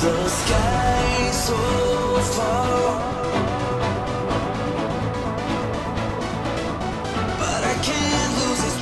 The sky so far, but I can't lose it.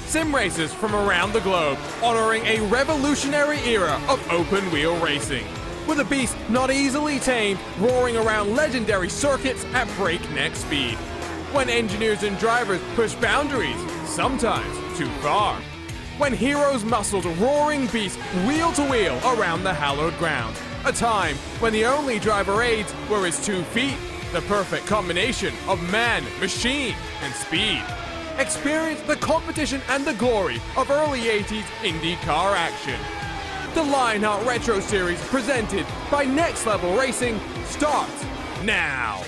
Sim racers from around the globe, honoring a revolutionary era of open-wheel racing. With a beast not easily tamed, roaring around legendary circuits at breakneck speed. When engineers and drivers push boundaries, sometimes too far. When heroes muscled roaring beasts wheel to wheel around the hallowed ground. A time when the only driver aids were his 2 feet, the perfect combination of man, machine, and speed. Experience the competition and the glory of early 80s IndyCar action. The Lionheart Retro Series presented by Next Level Racing starts now.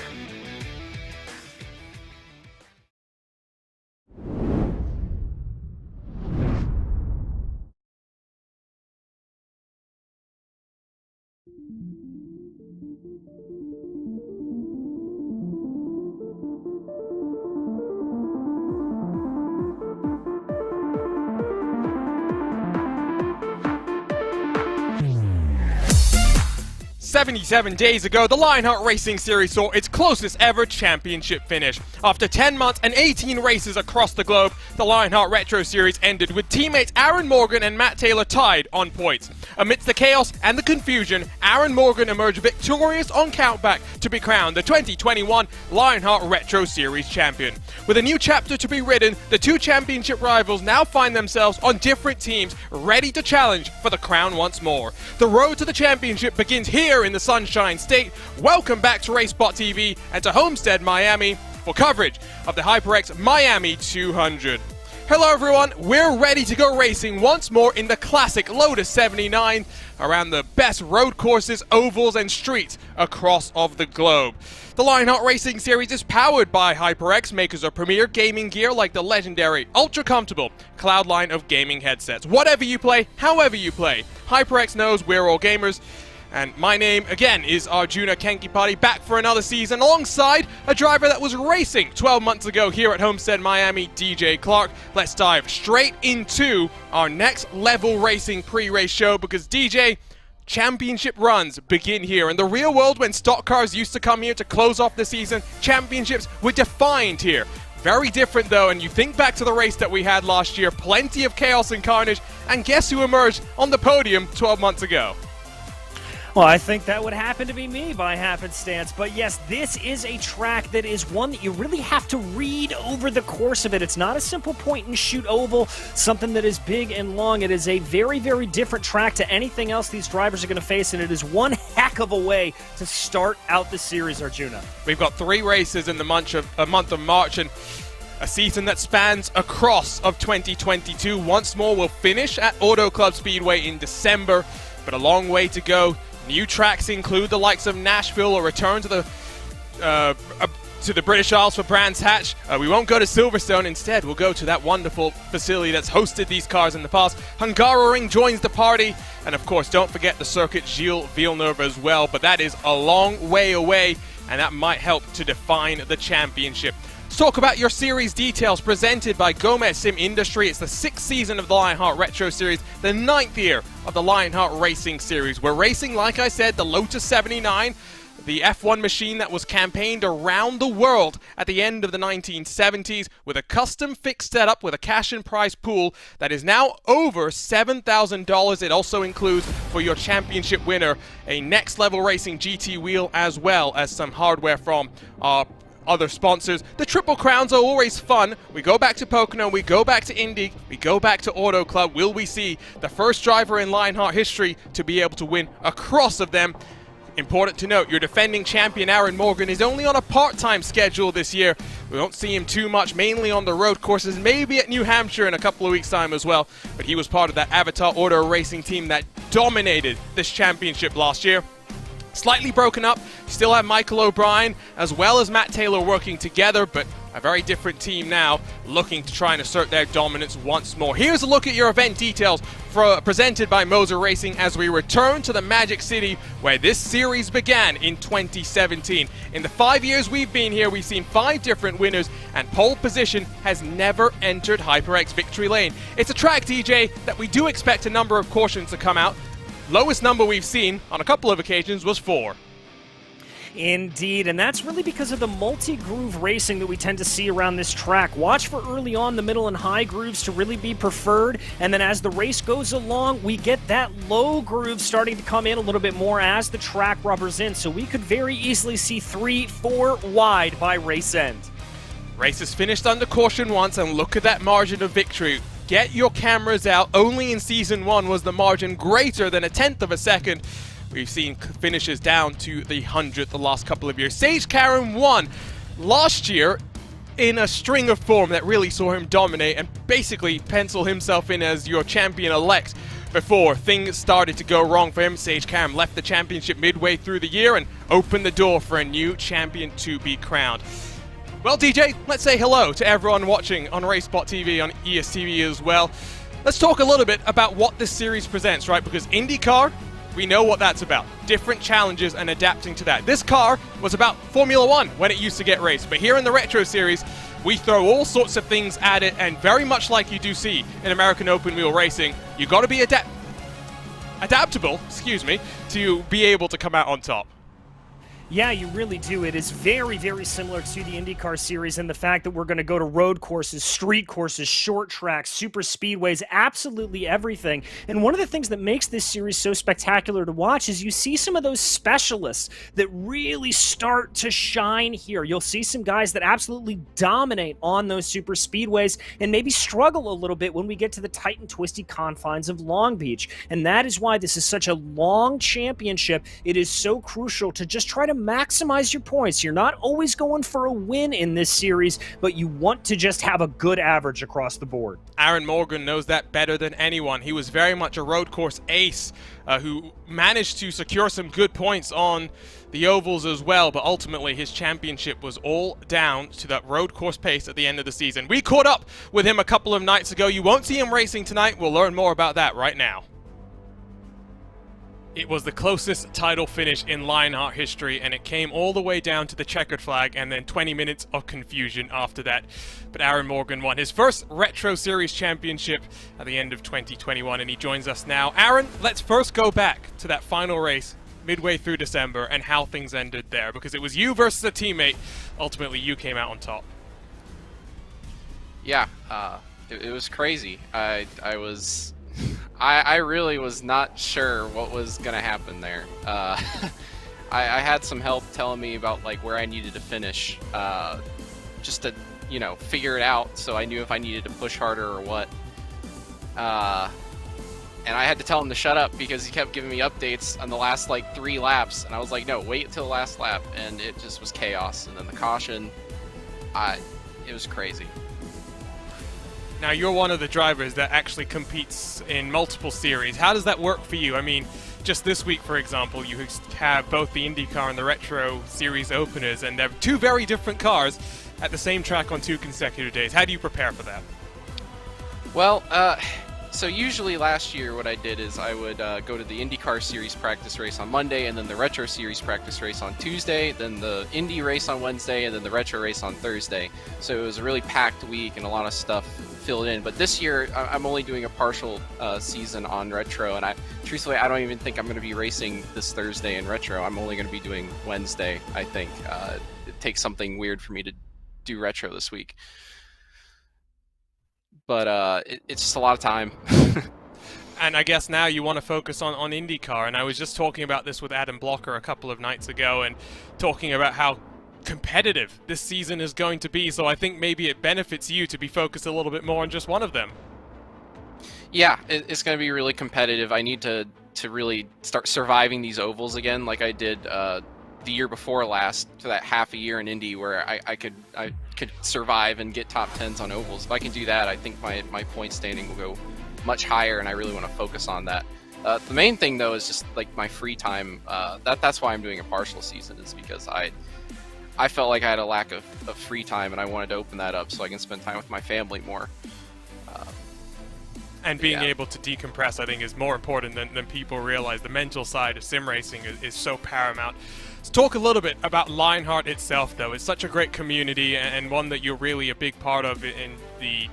"77 days ago, the Lionheart Racing Series saw its closest ever championship finish. After 10 months and 18 races across the globe, the Lionheart Retro Series ended with teammates Aaron Morgan and Matt Taylor tied on points. Amidst the chaos and the confusion, Aaron Morgan emerged victorious on countback to be crowned the 2021 Lionheart Retro Series champion. With a new chapter to be written, the two championship rivals now find themselves on different teams, ready to challenge for the crown once more. The road to the championship begins here in the Sunshine State. Welcome back to RaceBot TV and to Homestead, Miami, for coverage of the HyperX Miami 200. Hello everyone, we're ready to go racing once more in the classic Lotus 79 around the best road courses, ovals and streets across of the globe. The Lionheart Racing Series is powered by HyperX, makers of premier gaming gear like the legendary, ultra-comfortable Cloud line of gaming headsets. Whatever you play, however you play, HyperX knows we're all gamers. And my name, again, is Arjuna Kenkipati, back for another season alongside a driver that was racing 12 months ago here at Homestead, Miami, DJ Clark. Let's dive straight into our next level racing pre-race show because DJ, championship runs begin here. In the real world, when stock cars used to come here to close off the season, championships were defined here. Very different though, and you think back to the race that we had last year, plenty of chaos and carnage, and guess who emerged on the podium 12 months ago? Well, I think that would happen to be me by happenstance. But yes, this is a track that is one that you really have to read over the course of it. It's not a simple point-and-shoot oval, something that is big and long. It is a very, very different track to anything else these drivers are going to face, and it is one heck of a way to start out the series, Arjuna. We've got 3 races in the month of March, and a season that spans across of 2022. Once more, we'll finish at Auto Club Speedway in December, but a long way to go. New tracks include the likes of Nashville, a return to the British Isles for Brands Hatch. We won't go to Silverstone. Instead, we'll go to that wonderful facility that's hosted these cars in the past. Hungaroring joins the party. And of course, don't forget the circuit Gilles Villeneuve as well. But that is a long way away, and that might help to define the championship. Let's talk about your series details presented by Gomez Sim Industry. It's the 6th season of the Lionheart Retro Series, the 9th year of the Lionheart Racing Series. We're racing, like I said, the Lotus 79, the F1 machine that was campaigned around the world at the end of the 1970s with a custom fixed setup with a cash and prize pool that is now over $7,000. It also includes, for your championship winner, a Next Level Racing GT wheel as well as some hardware from our other sponsors. The Triple Crowns are always fun. We go back to Pocono, we go back to Indy, we go back to Auto Club. Will we see the first driver in Lionheart history to be able to win across of them? Important to note, your defending champion Aaron Morgan is only on a part-time schedule this year. We won't see him too much, mainly on the road courses, maybe at New Hampshire in a couple of weeks' time as well. But he was part of that Avatar Auto Racing team that dominated this championship last year. Slightly broken up, still have Michael O'Brien as well as Matt Taylor working together, but a very different team now looking to try and assert their dominance once more. Here's a look at your event details presented by Moser Racing as we return to the Magic City where this series began in 2017. In the 5 years we've been here, we've seen 5 different winners, and pole position has never entered HyperX victory lane. It's a track, DJ, that we do expect a number of cautions to come out. Lowest number we've seen on a couple of occasions was 4. Indeed, and that's really because of the multi-groove racing that we tend to see around this track. Watch for early on the middle and high grooves to really be preferred, and then as the race goes along, we get that low groove starting to come in a little bit more as the track rubbers in, so we could very easily see 3, 4 wide by race end. Race is finished under caution once, and look at that margin of victory. Get your cameras out. Only in Season 1 was the margin greater than 1/10 of a second. We've seen finishes down to the 100th the last couple of years. Sage Karam won last year in a string of form that really saw him dominate and basically pencil himself in as your champion-elect before things started to go wrong for him. Sage Karam left the championship midway through the year and opened the door for a new champion to be crowned. Well, DJ, let's say hello to everyone watching on RaceBot TV, on ESTV as well. Let's talk a little bit about what this series presents, right? Because IndyCar, we know what that's about. Different challenges and adapting to that. This car was about Formula One when it used to get raced. But here in the Retro Series, we throw all sorts of things at it, and very much like you do see in American open wheel racing, you got to be adaptable, to be able to come out on top. Yeah, you really do. It is very, very similar to the IndyCar series in the fact that we're going to go to road courses, street courses, short tracks, super speedways, absolutely everything. And one of the things that makes this series so spectacular to watch is you see some of those specialists that really start to shine here. You'll see some guys that absolutely dominate on those super speedways and maybe struggle a little bit when we get to the tight and twisty confines of Long Beach. And that is why this is such a long championship. It is so crucial to just try to maximize your points. You're not always going for a win in this series, but you want to just have a good average across the board. Aaron Morgan knows that better than anyone. He was very much a road course ace who managed to secure some good points on the ovals as well, but ultimately his championship was all down to that road course pace at the end of the season. We caught up with him a couple of nights ago. You won't see him racing tonight. We'll learn more about that right now. It was the closest title finish in Lionheart history, and it came all the way down to the checkered flag and then 20 minutes of confusion after that. But Aaron Morgan won his first Retro Series championship at the end of 2021, and he joins us now. Aaron, let's first go back to that final race midway through December and how things ended there, because it was you versus a teammate. Ultimately, you came out on top. Yeah, it was crazy. I really was not sure what was gonna happen there. I had some help telling me about like where I needed to finish, just to figure it out, so I knew if I needed to push harder or what. And I had to tell him to shut up because he kept giving me updates on the last like 3 laps, and I was like, no, wait till the last lap, and it just was chaos. And then the caution, it was crazy. Now, you're one of the drivers that actually competes in multiple series. How does that work for you? I mean, just this week, for example, you have both the IndyCar and the Retro Series openers, and they're 2 very different cars at the same track on 2 consecutive days. How do you prepare for that? Well, so usually last year what I did is I would go to the IndyCar Series practice race on Monday, and then the Retro Series practice race on Tuesday, then the Indy race on Wednesday, and then the Retro race on Thursday. So it was a really packed week and a lot of stuff filled in. But this year I'm only doing a partial season on Retro, and truthfully I don't even think I'm going to be racing this Thursday in Retro. I'm only going to be doing Wednesday, I think. It takes something weird for me to do Retro this week. But it's just a lot of time. And I guess now you want to focus on IndyCar, and I was just talking about this with Adam Blocker a couple of nights ago, and talking about how competitive this season is going to be, so I think maybe it benefits you to be focused a little bit more on just one of them. Yeah, it's going to be really competitive. I need to really start surviving these ovals again like I did the year before last, to that half a year in Indy where I could survive and get top 10s on ovals. If I can do that, I think my point standing will go much higher, and I really want to focus on that. The main thing though is just like my free time. That's why I'm doing a partial season, is because I felt like I had a lack of free time, and I wanted to open that up so I can spend time with my family more. And being able to decompress, I think, is more important than people realize. The mental side of sim racing is so paramount. Let's talk a little bit about Lionheart itself, though. It's such a great community, and one that you're really a big part of in the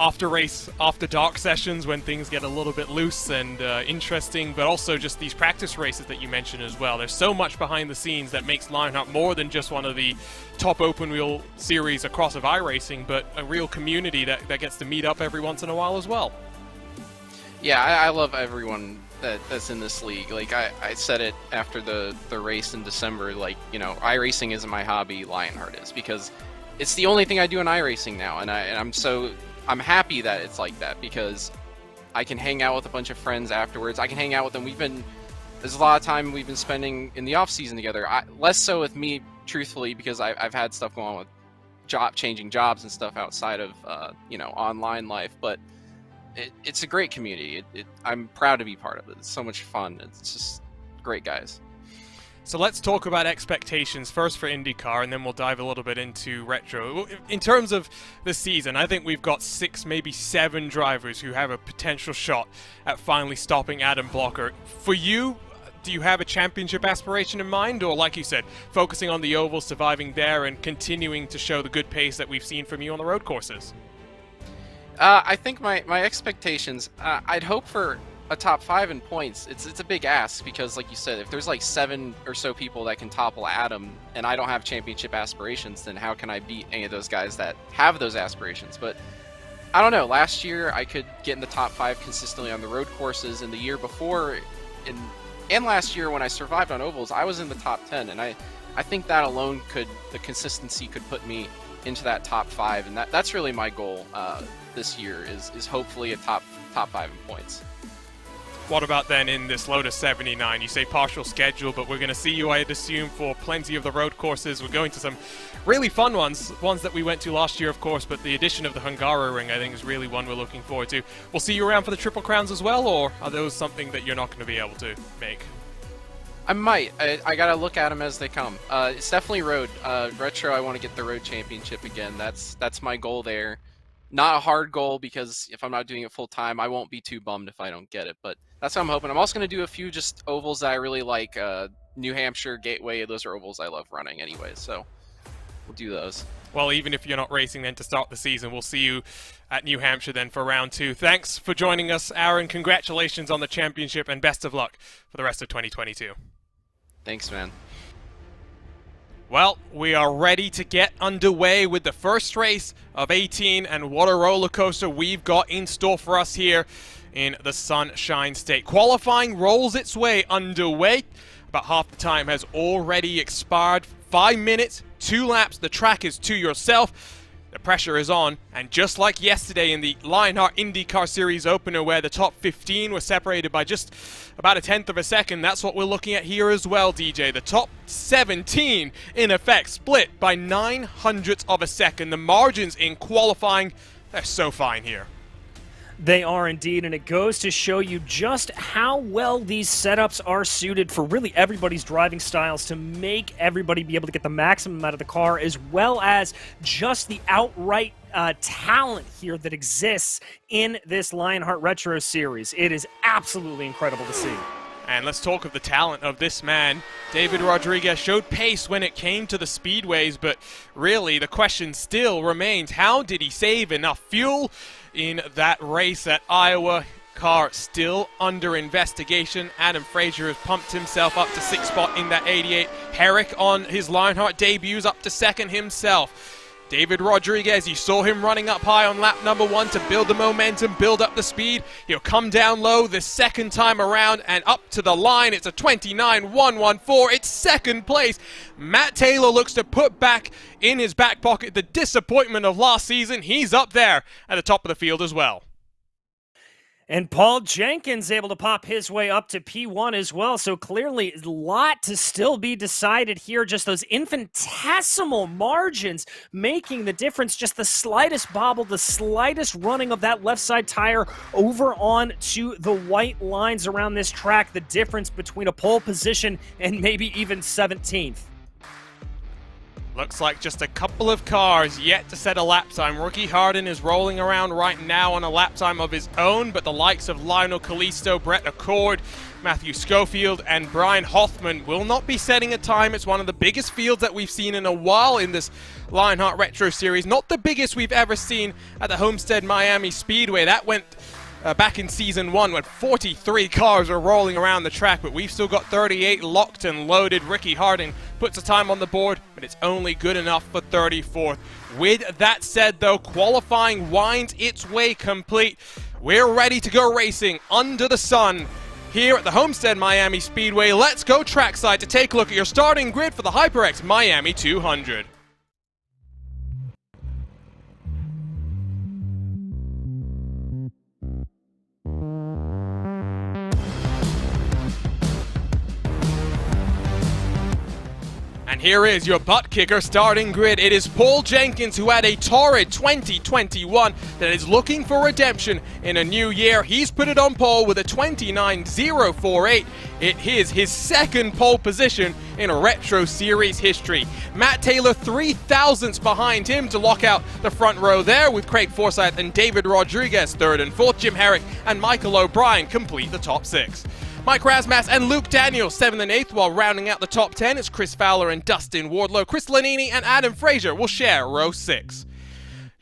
after-race, after-dark sessions when things get a little bit loose and interesting, but also just these practice races that you mentioned as well. There's so much behind the scenes that makes Lionheart more than just one of the top open-wheel series across of iRacing, but a real community that gets to meet up every once in a while as well. Yeah, I love everyone that's in this league. Like I said it after the race in December, like, iRacing isn't my hobby, Lionheart is, because it's the only thing I do in iRacing now, and I'm happy that it's like that, because I can hang out with a bunch of friends afterwards. I can hang out with them. There's a lot of time we've been spending in the off season together. Less so with me, truthfully, because I've had stuff going on with changing jobs and stuff outside of online life. But it's a great community. I'm proud to be part of it. It's so much fun. It's just great guys. So let's talk about expectations first for IndyCar, and then we'll dive a little bit into Retro. In terms of the season, I think we've got 6, maybe 7 drivers who have a potential shot at finally stopping Adam Blocker. For you, do you have a championship aspiration in mind, or, like you said, focusing on the oval, surviving there, and continuing to show the good pace that we've seen from you on the road courses? I think my expectations, I'd hope for a top 5 in points, it's a big ask because, like you said, if there's like 7 or so people that can topple Adam, and I don't have championship aspirations, then how can I beat any of those guys that have those aspirations? But I don't know. Last year I could get in the top 5 consistently on the road courses, and the year before, and last year when I survived on ovals, I was in the top 10, and I think that alone the consistency could put me into that top 5, and that's really my goal this year is hopefully a top 5 in points. What about then in this Lotus 79? You say partial schedule, but we're going to see you, I'd assume, for plenty of the road courses. We're going to some really fun ones that we went to last year, of course, but the addition of the Hungaro Ring, I think, is really one we're looking forward to. We'll see you around for the Triple Crowns as well, or are those something that you're not going to be able to make? I might. I gotta look at them as they come. It's definitely road. Retro, I want to get the road championship again. That's my goal there. Not a hard goal, because if I'm not doing it full time, I won't be too bummed if I don't get it. But that's what I'm hoping. I'm also going to do a few just ovals that I really like. New Hampshire, Gateway, those are ovals I love running anyway, so we'll do those. Well, even if you're not racing then to start the season, we'll see you at New Hampshire then for round 2. Thanks for joining us, Aaron. Congratulations on the championship, and best of luck for the rest of 2022. Thanks, man. Well, we are ready to get underway with the first race of 18, and what a roller coaster we've got in store for us here in the Sunshine State. Qualifying rolls its way underway. About half the time has already expired. 5 minutes, 2 laps. The track is to yourself. The pressure is on, and just like yesterday in the Lionheart IndyCar Series opener, where the top 15 were separated by just about 1/10 of a second, that's what we're looking at here as well, DJ. The top 17, in effect, split by 900ths of a second. The margins in qualifying, they're so fine here. They are indeed, and it goes to show you just how well these setups are suited for really everybody's driving styles to make everybody be able to get the maximum out of the car, as well as just the outright talent here that exists in this Lionheart Retro Series. It is absolutely incredible to see. And let's talk of the talent of this man. David Rodriguez showed pace when it came to the speedways, but really the question still remains, how did he save enough fuel in that race at Iowa? Car still under investigation. Adam Frazier has pumped himself up to 6th spot in that 88. Herrick on his Lionheart debuts up to 2nd himself. David Rodriguez, you saw him running up high on lap number 1 to build the momentum, build up the speed. He'll come down low this second time around and up to the line. It's a 29.114. It's 2nd place. Matt Taylor looks to put back in his back pocket the disappointment of last season. He's up there at the top of the field as well. And Paul Jenkins able to pop his way up to P1 as well. So clearly a lot to still be decided here. Just those infinitesimal margins making the difference. Just the slightest bobble, the slightest running of that left side tire over on to the white lines around this track. The difference between a pole position and maybe even 17th. Looks like just a couple of cars yet to set a lap time. Rookie Harden is rolling around right now on a lap time of his own, but the likes of Lionel Kalisto, Brett Accord, Matthew Schofield, and Brian Hoffman will not be setting a time. It's one of the biggest fields that we've seen in a while in this Lionheart Retro Series. Not the biggest we've ever seen at the Homestead Miami Speedway. That went back in Season 1 when 43 cars were rolling around the track, but we've still got 38 locked and loaded. Ricky Harding puts a time on the board, but it's only good enough for 34th. With that said, though, qualifying winds its way complete. We're ready to go racing under the sun here at the Homestead Miami Speedway. Let's go trackside to take a look at your starting grid for the HyperX Miami 200. And here is your butt kicker starting grid. It is Paul Jenkins, who had a torrid 2021 that is looking for redemption in a new year. He's put it on pole with a 29.048. It is his 2nd pole position in a Retro Series history. Matt Taylor 3,000ths behind him to lock out the front row there, with Craig Forsyth and David Rodriguez 3rd and 4th. Jim Herrick and Michael O'Brien complete the top 6. Mike Rasmas and Luke Daniels 7th and 8th, while rounding out the top 10 it's Chris Fowler and Dustin Wardlow. Chris Lanini and Adam Frazier will share row 6.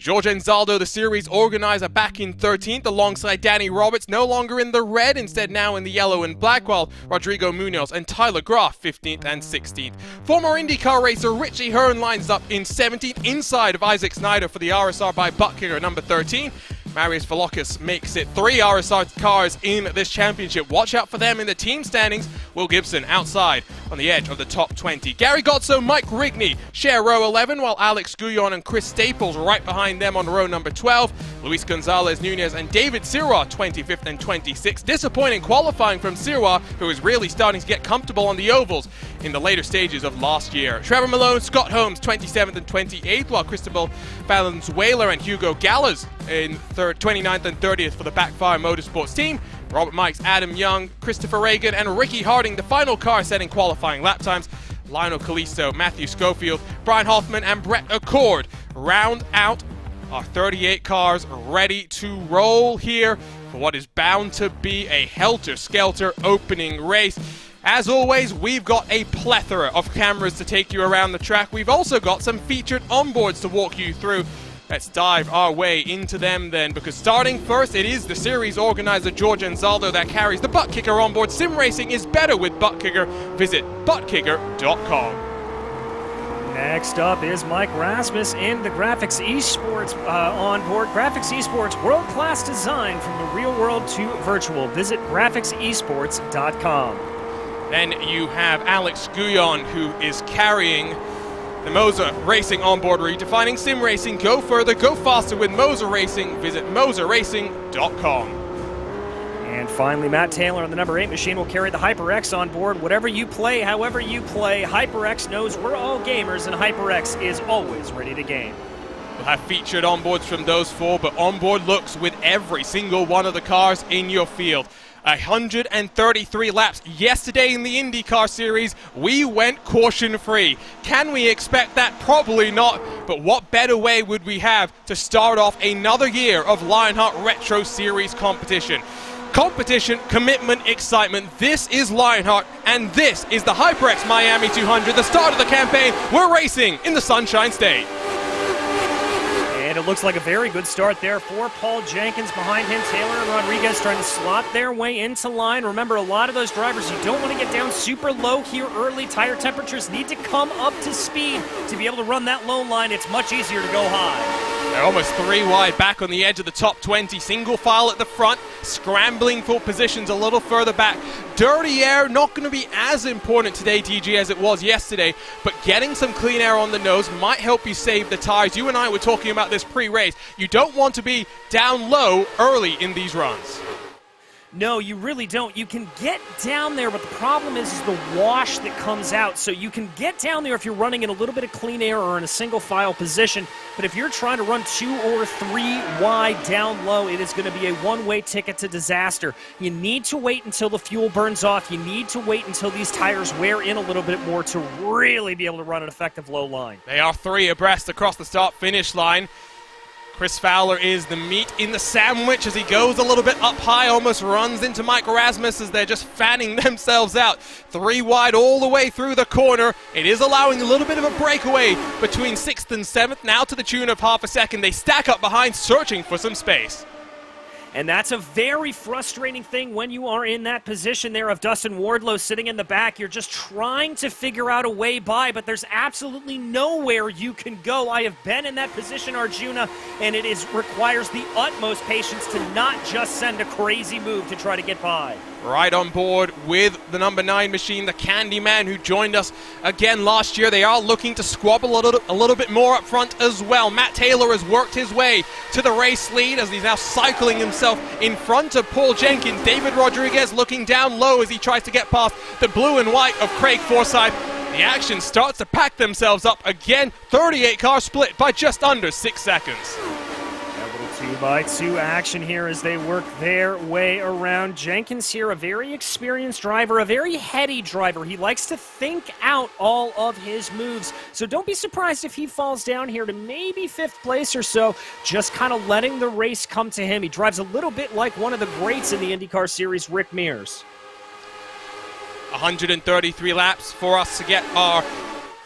Jorge Anzaldo, the series organizer, back in 13th alongside Danny Roberts, no longer in the red, instead now in the yellow and black, while Rodrigo Munoz and Tyler Groff 15th and 16th. Former IndyCar racer Richie Hearn lines up in 17th inside of Isaac Snyder for the RSR by butt kicker number 13. Marius Volokis makes it 3 RSR cars in this championship. Watch out for them in the team standings. Will Gibson outside on the edge of the top 20. Gary Godso, Mike Rigney share row 11, while Alex Guyon and Chris Staples right behind them on row number 12. Luis Gonzalez Nunez and David Sirois 25th and 26th. Disappointing qualifying from Sirois, who is really starting to get comfortable on the ovals in the later stages of last year. Trevor Malone, Scott Holmes 27th and 28th, while Cristobal Valenzuela and Hugo Gallas in 29th and 30th for the Backfire Motorsports team. Robert Mikes, Adam Young, Christopher Reagan, and Ricky Harding, the final car setting qualifying lap times. Lionel Calisto, Matthew Schofield, Brian Hoffman, and Brett Accord round out our 38 cars ready to roll here for what is bound to be a helter-skelter opening race. As always, we've got a plethora of cameras to take you around the track. We've also got some featured onboards to walk you through. Let's dive our way into them then, because starting first, it is the series organizer Jorge Anzaldo that carries the butt kicker on board. Sim racing is better with butt kicker. Visit buttkicker.com. Next up is Mike Rasmus in the Graphics Esports on board. Graphics Esports, world-class design from the real world to virtual. Visit graphicsesports.com. Then you have Alex Guyon, who is carrying the Moser Racing onboard, redefining sim racing. Go further, go faster with Moser Racing. Visit moserracing.com. And finally, Matt Taylor on the number 8 machine will carry the HyperX on board. Whatever you play, however you play, HyperX knows we're all gamers, and HyperX is always ready to game. We'll have featured onboards from those 4, but onboard looks with every single one of the cars in your field. 133 laps yesterday in the IndyCar series. We went caution-free. Can we expect that? Probably not, but what better way would we have to start off another year of Lionheart Retro Series competition? Competition, commitment, excitement. This is Lionheart, and this is the HyperX Miami 200, the start of the campaign. We're racing in the Sunshine State. And it looks like a very good start there for Paul Jenkins. Behind him, Taylor and Rodriguez trying to slot their way into line. Remember, a lot of those drivers, you don't want to get down super low here early. Tire temperatures need to come up to speed to be able to run that low line. It's much easier to go high. They're almost 3 wide back on the edge of the top 20. Single file at the front, scrambling for positions a little further back. Dirty air, not going to be as important today, TG, as it was yesterday, but getting some clean air on the nose might help you save the tires. You and I were talking about this pre-race. You don't want to be down low early in these runs. No, you really don't. You can get down there, but the problem is the wash that comes out. So you can get down there if you're running in a little bit of clean air or in a single file position. But if you're trying to run 2 or 3 wide down low, it is going to be a one-way ticket to disaster. You need to wait until the fuel burns off. You need to wait until these tires wear in a little bit more to really be able to run an effective low line. They are 3 abreast across the start-finish line. Chris Fowler is the meat in the sandwich as he goes a little bit up high, almost runs into Mike Rasmus as they're just fanning themselves out. 3 wide all the way through the corner. It is allowing a little bit of a breakaway between 6th and 7th, now to the tune of half a second. They stack up behind, searching for some space. And that's a very frustrating thing when you are in that position there of Dustin Wardlow sitting in the back. You're just trying to figure out a way by, but there's absolutely nowhere you can go. I have been in that position, Arjuna, and it requires the utmost patience to not just send a crazy move to try to get by. Right on board with the number 9 machine, the Candyman, who joined us again last year. They are looking to squabble a little bit more up front as well. Matt Taylor has worked his way to the race lead as he's now cycling himself in front of Paul Jenkins. David Rodriguez looking down low as he tries to get past the blue and white of Craig Forsyth. The action starts to pack themselves up again. 38 car split by just under 6 seconds. 2x2 action here as they work their way around. Jenkins here, a very experienced driver, a very heady driver. He likes to think out all of his moves. So don't be surprised if he falls down here to maybe 5th place or so, just kind of letting the race come to him. He drives a little bit like one of the greats in the IndyCar series, Rick Mears. 133 laps for us to get our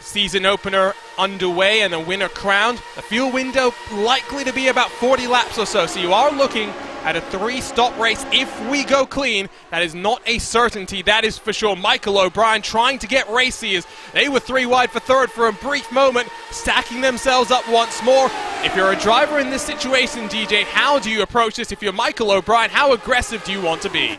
Season opener underway and the winner crowned. The fuel window likely to be about 40 laps or so, so you are looking at a 3-stop race if we go clean. That is not a certainty, that is for sure. Michael O'Brien trying to get racy as they were 3 wide for third for a brief moment, stacking themselves up once more. If you're a driver in this situation, DJ, how do you approach this? If you're Michael O'Brien, how aggressive do you want to be?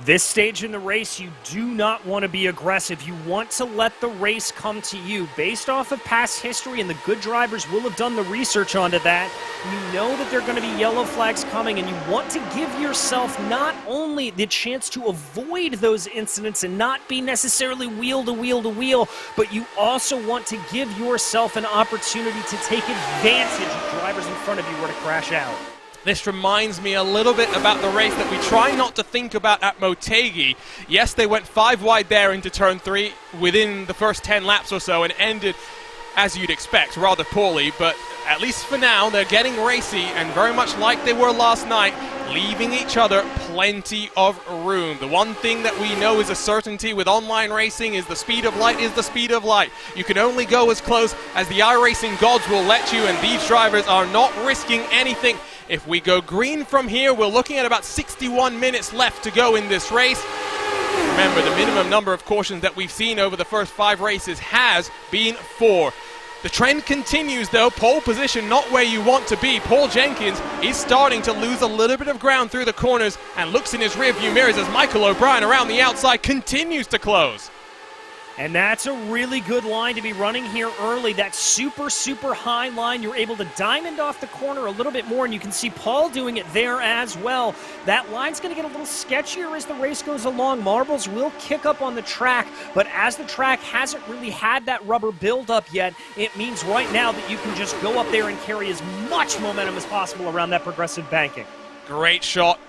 This stage in the race, you do not want to be aggressive. You want to let the race come to you. Based off of past history, and the good drivers will have done the research onto that, you know that there are going to be yellow flags coming, and you want to give yourself not only the chance to avoid those incidents and not be necessarily wheel to wheel to wheel, but you also want to give yourself an opportunity to take advantage of drivers in front of you were to crash out. This reminds me a little bit about the race that we try not to think about at Motegi. Yes, they went 5 wide there into turn 3 within the first 10 laps or so and ended, as you'd expect, rather poorly. But at least for now, they're getting racy and very much like they were last night, leaving each other plenty of room. The one thing that we know is a certainty with online racing is the speed of light is the speed of light. You can only go as close as the iRacing gods will let you, and these drivers are not risking anything. If we go green from here, we're looking at about 61 minutes left to go in this race. Remember, the minimum number of cautions that we've seen over the first 5 races has been 4. The trend continues though, pole position not where you want to be. Paul Jenkins is starting to lose a little bit of ground through the corners and looks in his rearview mirrors as Michael O'Brien around the outside continues to close. And that's a really good line to be running here early. That super, super high line. You're able to diamond off the corner a little bit more, and you can see Paul doing it there as well. That line's going to get a little sketchier as the race goes along. Marbles will kick up on the track, but as the track hasn't really had that rubber buildup yet, it means right now that you can just go up there and carry as much momentum as possible around that progressive banking. Great shot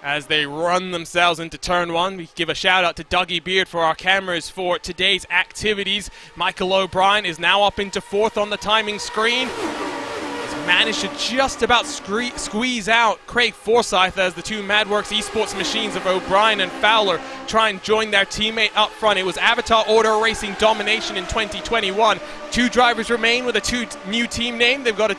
as they run themselves into turn 1. We give a shout out to Dougie Beard for our cameras for today's activities. Michael O'Brien is now up into 4th on the timing screen. He's managed to just about squeeze out Craig Forsyth as the two MadWorks esports machines of O'Brien and Fowler try and join their teammate up front. It was Avatar Auto Racing domination in 2021. 2 drivers remain with a new team name. They've got a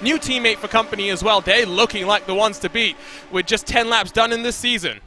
new teammate for company as well. They're looking like the ones to beat with just 10 laps done in this season.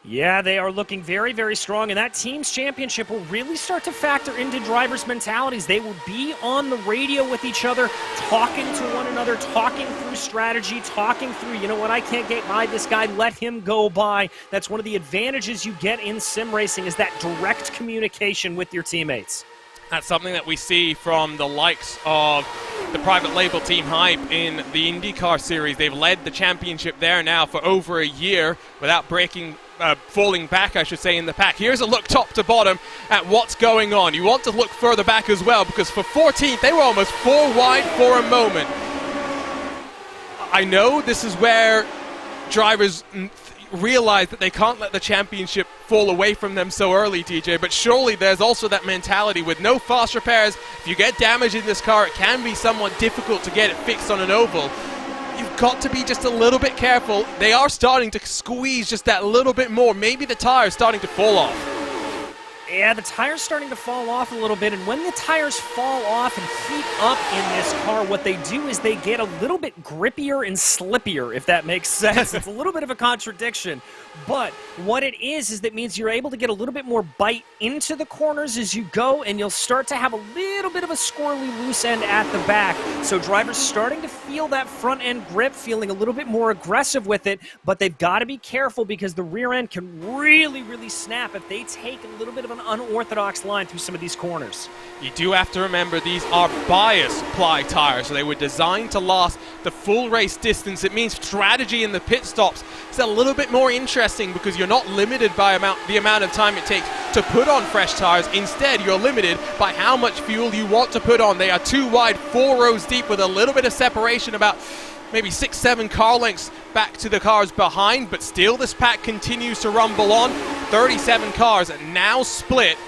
Yeah, they are looking very, very strong, and that team's championship will really start to factor into drivers' mentalities. They will be on the radio with each other, talking to one another, talking through strategy, talking through, you know what, I can't get by this guy, let him go by. That's one of the advantages you get in sim racing, is that direct communication with your teammates. That's something that we see from the likes of the private label Team Hype in the IndyCar series. They've led the championship there now for over a year without falling back, I should say, in the pack. Here's a look top to bottom at what's going on. You want to look further back as well, because for 14th, they were almost 4 wide for a moment. I know this is where drivers realize that they can't let the championship fall away from them so early, DJ, but surely there's also that mentality with no fast repairs. If you get damage in this car, it can be somewhat difficult to get it fixed on an oval. You've got to be just a little bit careful. They are starting to squeeze just that little bit more. Maybe the tire's starting to fall off. Yeah, the tire's starting to fall off a little bit, and when the tires fall off and heat up in this car, what they do is they get a little bit grippier and slippier, if that makes sense. It's a little bit of a contradiction, but what it is that means you're able to get a little bit more bite into the corners as you go, and you'll start to have a little bit of a squirrely loose end at the back. So drivers starting to feel that front end grip, feeling a little bit more aggressive with it, but they've got to be careful because the rear end can really, really snap if they take a little bit of an unorthodox line through some of these corners. You do have to remember these are bias ply tires, so they were designed to last the full race distance. It means strategy in the pit stops is a little bit more interesting because you're not limited by the amount of time it takes to put on fresh tires. Instead, you're limited by how much fuel you want to put on. They are 2 wide, 4 rows deep with a little bit of separation, about maybe 6-7 car lengths back to the cars behind, but still this pack continues to rumble on. 37 cars now split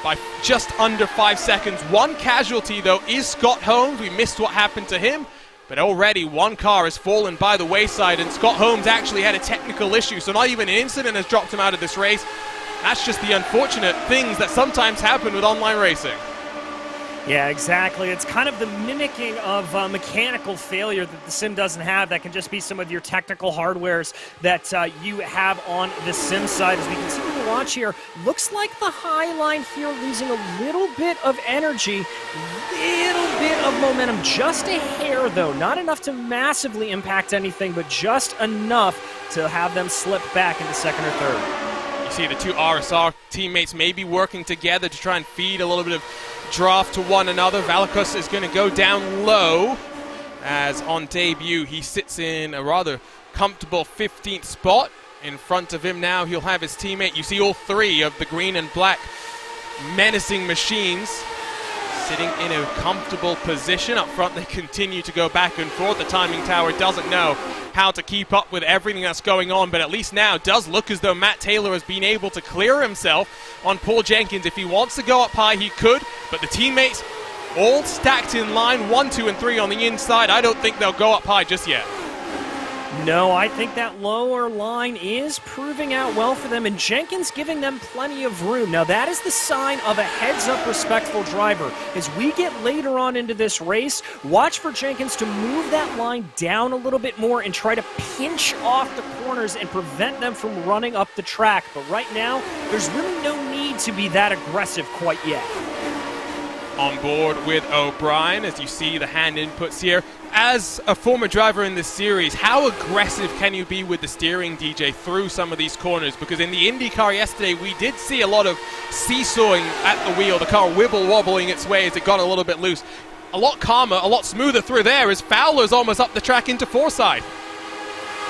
by just under 5 seconds. One casualty though is Scott Holmes. We missed what happened to him, but already one car has fallen by the wayside, and Scott Holmes actually had a technical issue, so not even an incident has dropped him out of this race. That's just the unfortunate things that sometimes happen with online racing. Yeah, exactly. It's kind of the mimicking of mechanical failure that the sim doesn't have. That can just be some of your technical hardwares that you have on the sim side. As we continue to watch here, looks like the high line here losing a little bit of energy, little bit of momentum, just a hair though. Not enough to massively impact anything, but just enough to have them slip back into second or third. You see the two RSR teammates maybe working together to try and feed a little bit of draft to one another. Valakos is going to go down low, as on debut he sits in a rather comfortable 15th spot. In front of him now he'll have his teammate. You see all three of the green and black menacing machines sitting in a comfortable position. Up front they continue to go back and forth. The timing tower doesn't know how to keep up with everything that's going on, but at least now it does look as though Matt Taylor has been able to clear himself on Paul Jenkins. If he wants to go up high, he could, but the teammates all stacked in line, 1, 2, and 3 on the inside. I don't think they'll go up high just yet. No, I think that lower line is proving out well for them, and Jenkins giving them plenty of room. Now, that is the sign of a heads-up, respectful driver. As we get later on into this race, watch for Jenkins to move that line down a little bit more and try to pinch off the corners and prevent them from running up the track. But right now, there's really no need to be that aggressive quite yet. On board with O'Brien, as you see the hand inputs here. As a former driver in this series, how aggressive can you be with the steering, DJ, through some of these corners? Because in the IndyCar yesterday, we did see a lot of seesawing at the wheel, the car wibble-wobbling its way as it got a little bit loose. A lot calmer, a lot smoother through there as Fowler's almost up the track into Forsyth.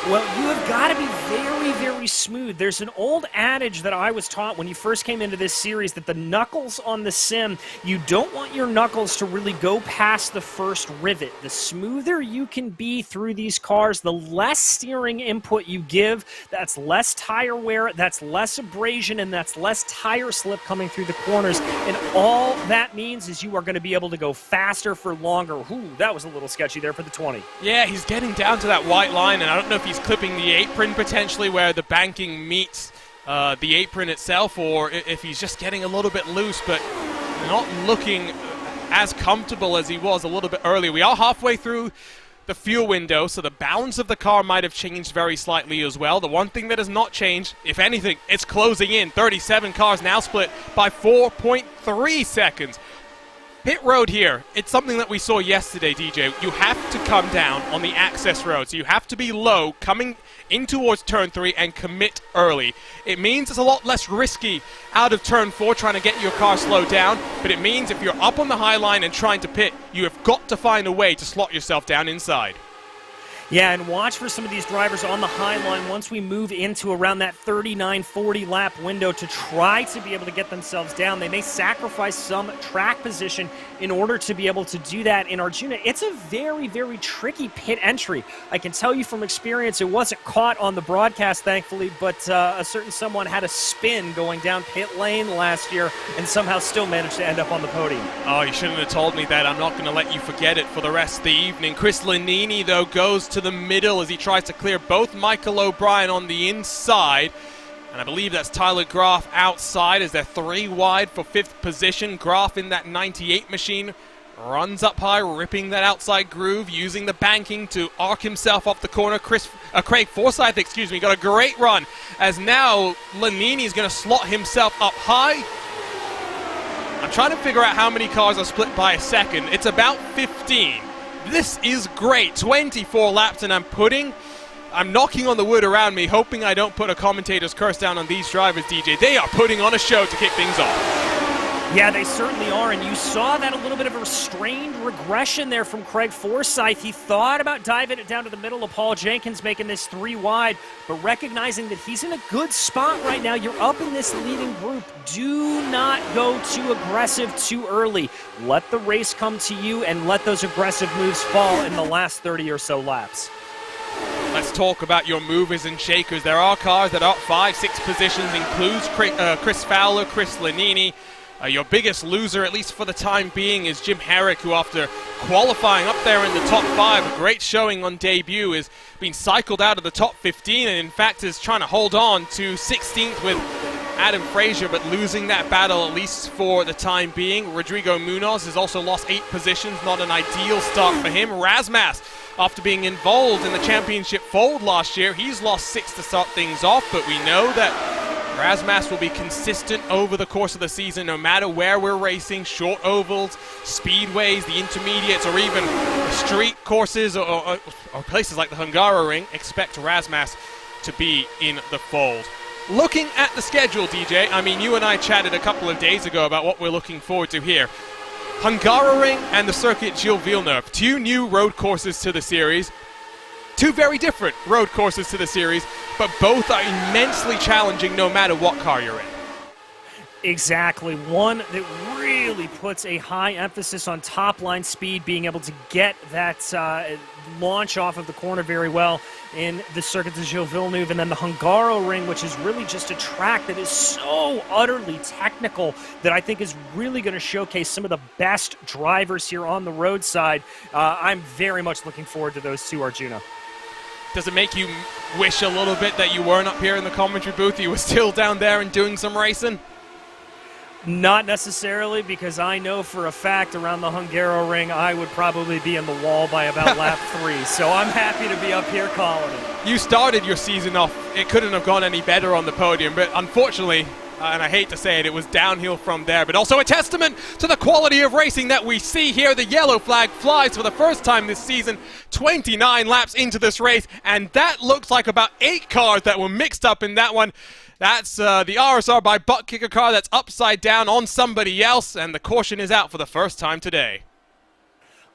Well, you have got to be very, very smooth. There's an old adage that I was taught when you first came into this series that the knuckles on the sim, you don't want your knuckles to really go past the first rivet. The smoother you can be through these cars, the less steering input you give, that's less tire wear, that's less abrasion, and that's less tire slip coming through the corners. And all that means is you are going to be able to go faster for longer. Ooh, that was a little sketchy there for the 20. Yeah, he's getting down to that white line, and I don't know if he's clipping the apron potentially where the banking meets the apron itself, or if he's just getting a little bit loose, but not looking as comfortable as he was a little bit earlier. We are halfway through the fuel window, so the balance of the car might have changed very slightly as well. The one thing that has not changed, if anything, it's closing in. 37 cars now split by 4.3 seconds. Pit road here, it's something that we saw yesterday, DJ. You have to come down on the access road, so you have to be low coming in towards turn 3 and commit early. It means it's a lot less risky out of turn 4 trying to get your car slowed down, but it means if you're up on the high line and trying to pit, you have got to find a way to slot yourself down inside. Yeah, and watch for some of these drivers on the high line once we move into around that 39-40 lap window to try to be able to get themselves down. They may sacrifice some track position in order to be able to do that in Arjuna. It's a very, very tricky pit entry. I can tell you from experience, it wasn't caught on the broadcast, thankfully, but a certain someone had a spin going down pit lane last year and somehow still managed to end up on the podium. Oh, you shouldn't have told me that. I'm not going to let you forget it for the rest of the evening. Chris Lanini, though, goes to the middle as he tries to clear both Michael O'Brien on the inside. And I believe that's Tyler Graf outside as they're 3 wide for 5th position. Graf in that 98 machine runs up high, ripping that outside groove, using the banking to arc himself off the corner. Craig Forsyth, got a great run as now Lanini's going to slot himself up high. I'm trying to figure out how many cars are split by a second. It's about 15. This is great. 24 laps, and I'm knocking on the wood around me, hoping I don't put a commentator's curse down on these drivers, DJ. They are putting on a show to kick things off. Yeah, they certainly are, and you saw that a little bit of a restrained regression there from Craig Forsyth. He thought about diving it down to the middle of Paul Jenkins, making this 3 wide, but recognizing that he's in a good spot right now. You're up in this leading group. Do not go too aggressive too early. Let the race come to you and let those aggressive moves fall in the last 30 or so laps. Let's talk about your movers and shakers. There are cars that are up 5-6 positions, includes Chris Fowler, Chris Lanini. Your biggest loser, at least for the time being, is Jim Herrick, who after qualifying up there in the top 5, a great showing on debut, is being cycled out of the top 15 and in fact is trying to hold on to 16th with Adam Frazier, but losing that battle at least for the time being. Rodrigo Munoz has also lost 8 positions, not an ideal start for him. Razmas, after being involved in the championship fold last year, he's lost 6 to start things off, but we know that Razmas will be consistent over the course of the season, no matter where we're racing, short ovals, speedways, the intermediates, or even street courses or places like the Hungaroring. Expect Razmas to be in the fold. Looking at the schedule, DJ, I mean, you and I chatted a couple of days ago about what we're looking forward to here. Hungaroring and the Circuit Gilles Villeneuve, 2 new road courses to the series. 2 very different road courses to the series, but both are immensely challenging no matter what car you're in. Exactly. One that really puts a high emphasis on top-line speed, being able to get that launch off of the corner very well in the Circuit de Gilles Villeneuve, and then the Hungaroring, which is really just a track that is so utterly technical that I think is really going to showcase some of the best drivers here on the roadside. I'm very much looking forward to those 2, Arjuna. Does it make you wish a little bit that you weren't up here in the commentary booth, you were still down there and doing some racing? Not necessarily, because I know for a fact around the Hungaroring I would probably be in the wall by about lap 3, so I'm happy to be up here calling it. You started your season off, it couldn't have gone any better on the podium, but unfortunately, and I hate to say it, it was downhill from there, but also a testament to the quality of racing that we see here. The yellow flag flies for the first time this season, 29 laps into this race, and that looks like about 8 cars that were mixed up in that one. That's the RSR by Butt Kicker car that's upside down on somebody else, and the caution is out for the first time today.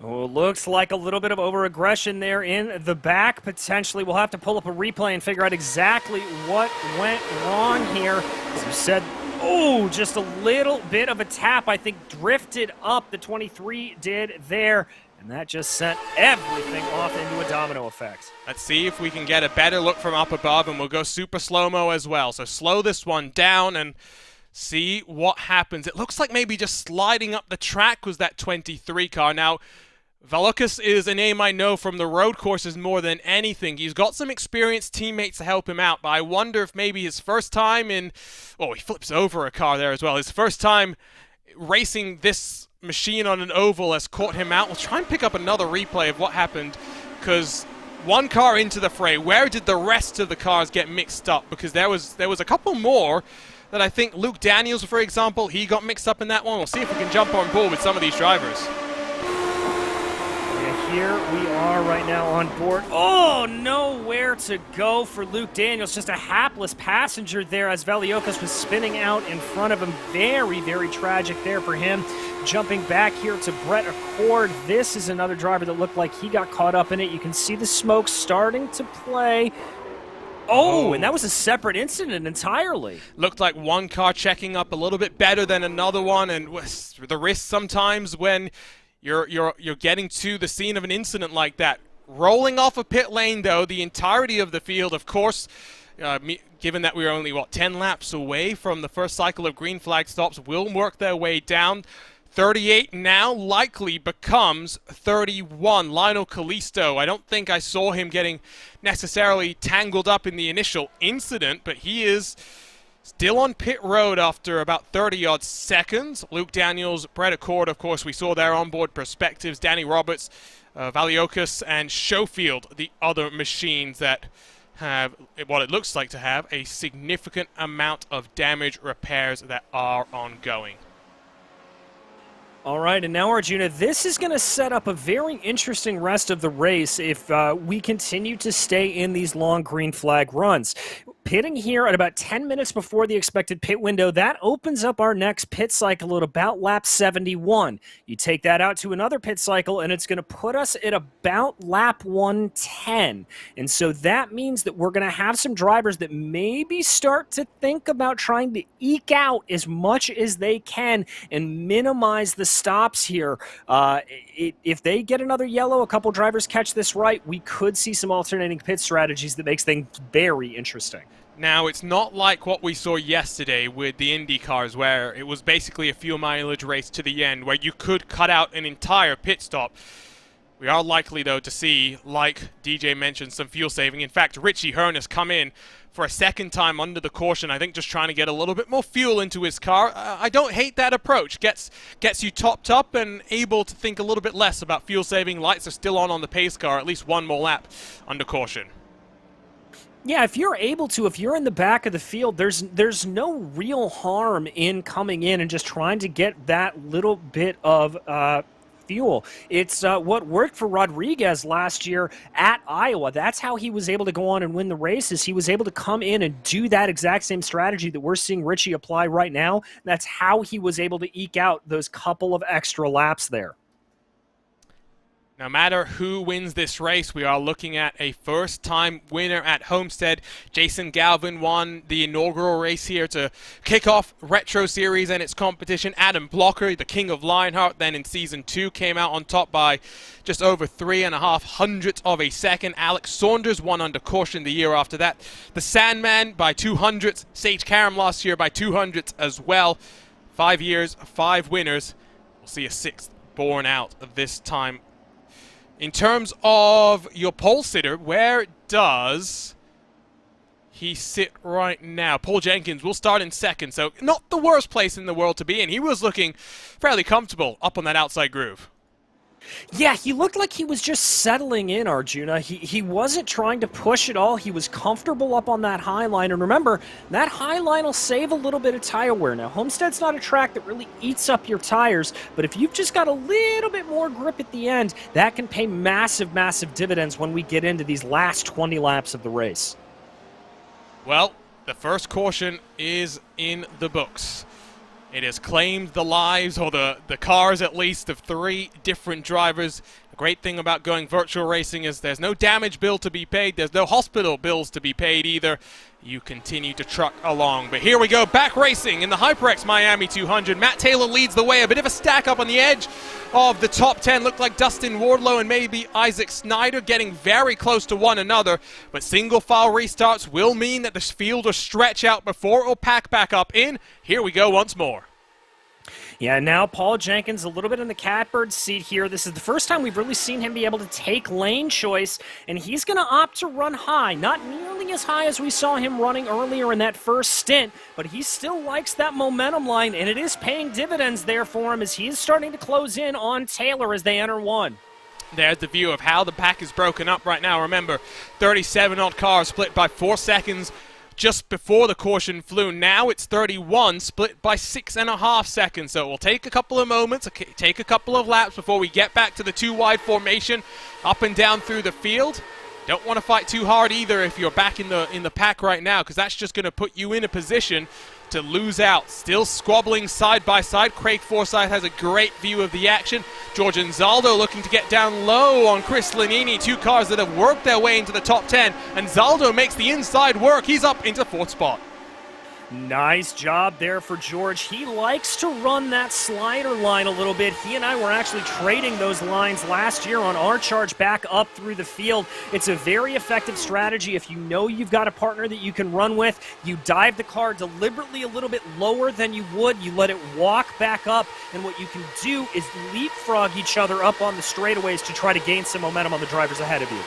Oh, looks like a little bit of over-aggression there in the back. Potentially, we'll have to pull up a replay and figure out exactly what went wrong here. As you said, oh, just a little bit of a tap, I think, drifted up. The 23 did there, and that just sent everything off into a domino effect. Let's see if we can get a better look from up above, and we'll go super slow-mo as well. So slow this one down and see what happens. It looks like maybe just sliding up the track was that 23 car. Now, Valukas is a name I know from the road courses more than anything. He's got some experienced teammates to help him out, but I wonder if maybe his first time in... Oh, he flips over a car there as well. His first time racing this machine on an oval has caught him out. We'll try and pick up another replay of what happened, because one car into the fray, where did the rest of the cars get mixed up? Because there was a couple more that I think Luke Daniels, for example, he got mixed up in that one. We'll see if we can jump on board with some of these drivers. Here we are right now on board. Oh, nowhere to go for Luke Daniels. Just a hapless passenger there as Valukas was spinning out in front of him. Very, very tragic there for him. Jumping back here to Brett Accord. This is another driver that looked like he got caught up in it. You can see the smoke starting to play. Oh, and that was a separate incident entirely. Looked like one car checking up a little bit better than another one, and the risk sometimes when you're getting to the scene of an incident like that. Rolling off a pit lane, though, the entirety of the field, of course, given that we're only, 10 laps away from the first cycle of green flag stops, will work their way down. 38 now likely becomes 31. Lionel Callisto, I don't think I saw him getting necessarily tangled up in the initial incident, but he is still on pit road after about 30-odd seconds. Luke Daniels, Brett Accord, of course, we saw their onboard perspectives. Danny Roberts, Valukas, and Schofield, the other machines that have what it looks like to have a significant amount of damage repairs that are ongoing. All right, and now, Arjuna, this is going to set up a very interesting rest of the race if we continue to stay in these long green flag runs. Pitting here at about 10 minutes before the expected pit window, that opens up our next pit cycle at about lap 71. You take that out to another pit cycle, and it's going to put us at about lap 110. And so that means that we're going to have some drivers that maybe start to think about trying to eke out as much as they can and minimize the stops here. If they get another yellow, a couple drivers catch this right, we could see some alternating pit strategies that makes things very interesting. Now, it's not like what we saw yesterday with the Indy cars, where it was basically a fuel mileage race to the end, where you could cut out an entire pit stop. We are likely, though, to see, like DJ mentioned, some fuel saving. In fact, Richie Hearn has come in for a second time under the caution. I think just trying to get a little bit more fuel into his car. I don't hate that approach. Gets you topped up and able to think a little bit less about fuel saving. Lights are still on the pace car. At least one more lap under caution. Yeah, if you're able to, if you're in the back of the field, there's no real harm in coming in and just trying to get that little bit of fuel. It's what worked for Rodriguez last year at Iowa. That's how he was able to go on and win the races. He was able to come in and do that exact same strategy that we're seeing Richie apply right now. That's how he was able to eke out those couple of extra laps there. No matter who wins this race, we are looking at a first-time winner at Homestead. Jason Galvin won the inaugural race here to kick off Retro Series and its competition. Adam Blocker, the king of Lionheart, then in Season 2 came out on top by just over 3.5 hundredths of a second. Alex Saunders won under caution the year after that. The Sandman by 200ths. Sage Karam last year by 200ths as well. 5 years, 5 winners. We'll see a 6th born out of this time. In terms of your pole sitter, where does he sit right now? Paul Jenkins will start in second, so not the worst place in the world to be in. He was looking fairly comfortable up on that outside groove. Yeah, he looked like he was just settling in, Arjuna. He wasn't trying to push at all. He was comfortable up on that high line. And remember, that high line will save a little bit of tire wear. Now, Homestead's not a track that really eats up your tires, but if you've just got a little bit more grip at the end, that can pay massive, massive dividends when we get into these last 20 laps of the race. Well, the first caution is in the books. It has claimed the lives, or the cars at least, of 3 different drivers. The great thing about going virtual racing is there's no damage bill to be paid. There's no hospital bills to be paid either. You continue to truck along. But here we go, back racing in the HyperX Miami 200. Matt Taylor leads the way. A bit of a stack up on the edge of the top 10. Looked like Dustin Wardlow and maybe Isaac Snyder getting very close to one another. But single file restarts will mean that the field will stretch out before it will pack back up in. Here we go once more. Yeah, now Paul Jenkins a little bit in the catbird seat here. This is the first time we've really seen him be able to take lane choice, and he's going to opt to run high. Not nearly as high as we saw him running earlier in that first stint, but he still likes that momentum line, and it is paying dividends there for him as he is starting to close in on Taylor as they enter one. There's the view of how the pack is broken up right now. Remember, 37-odd cars split by 4 seconds just before the caution flew. Now it's 31, split by 6.5 seconds. So it will take a couple of moments, take a couple of laps before we get back to the 2-wide formation, up and down through the field. Don't want to fight too hard either if you're back in the pack right now, because that's just going to put you in a position to lose out. Still squabbling side by side. Craig Forsyth has a great view of the action. George Anzaldo looking to get down low on Chris Lanini. 2 cars that have worked their way into the top 10. And Zaldo makes the inside work. He's up into 4th spot. Nice job there for George. He likes to run that slider line a little bit. He and I were actually trading those lines last year on our charge back up through the field. It's a very effective strategy. If you know you've got a partner that you can run with, you dive the car deliberately a little bit lower than you would. You let it walk back up, and what you can do is leapfrog each other up on the straightaways to try to gain some momentum on the drivers ahead of you.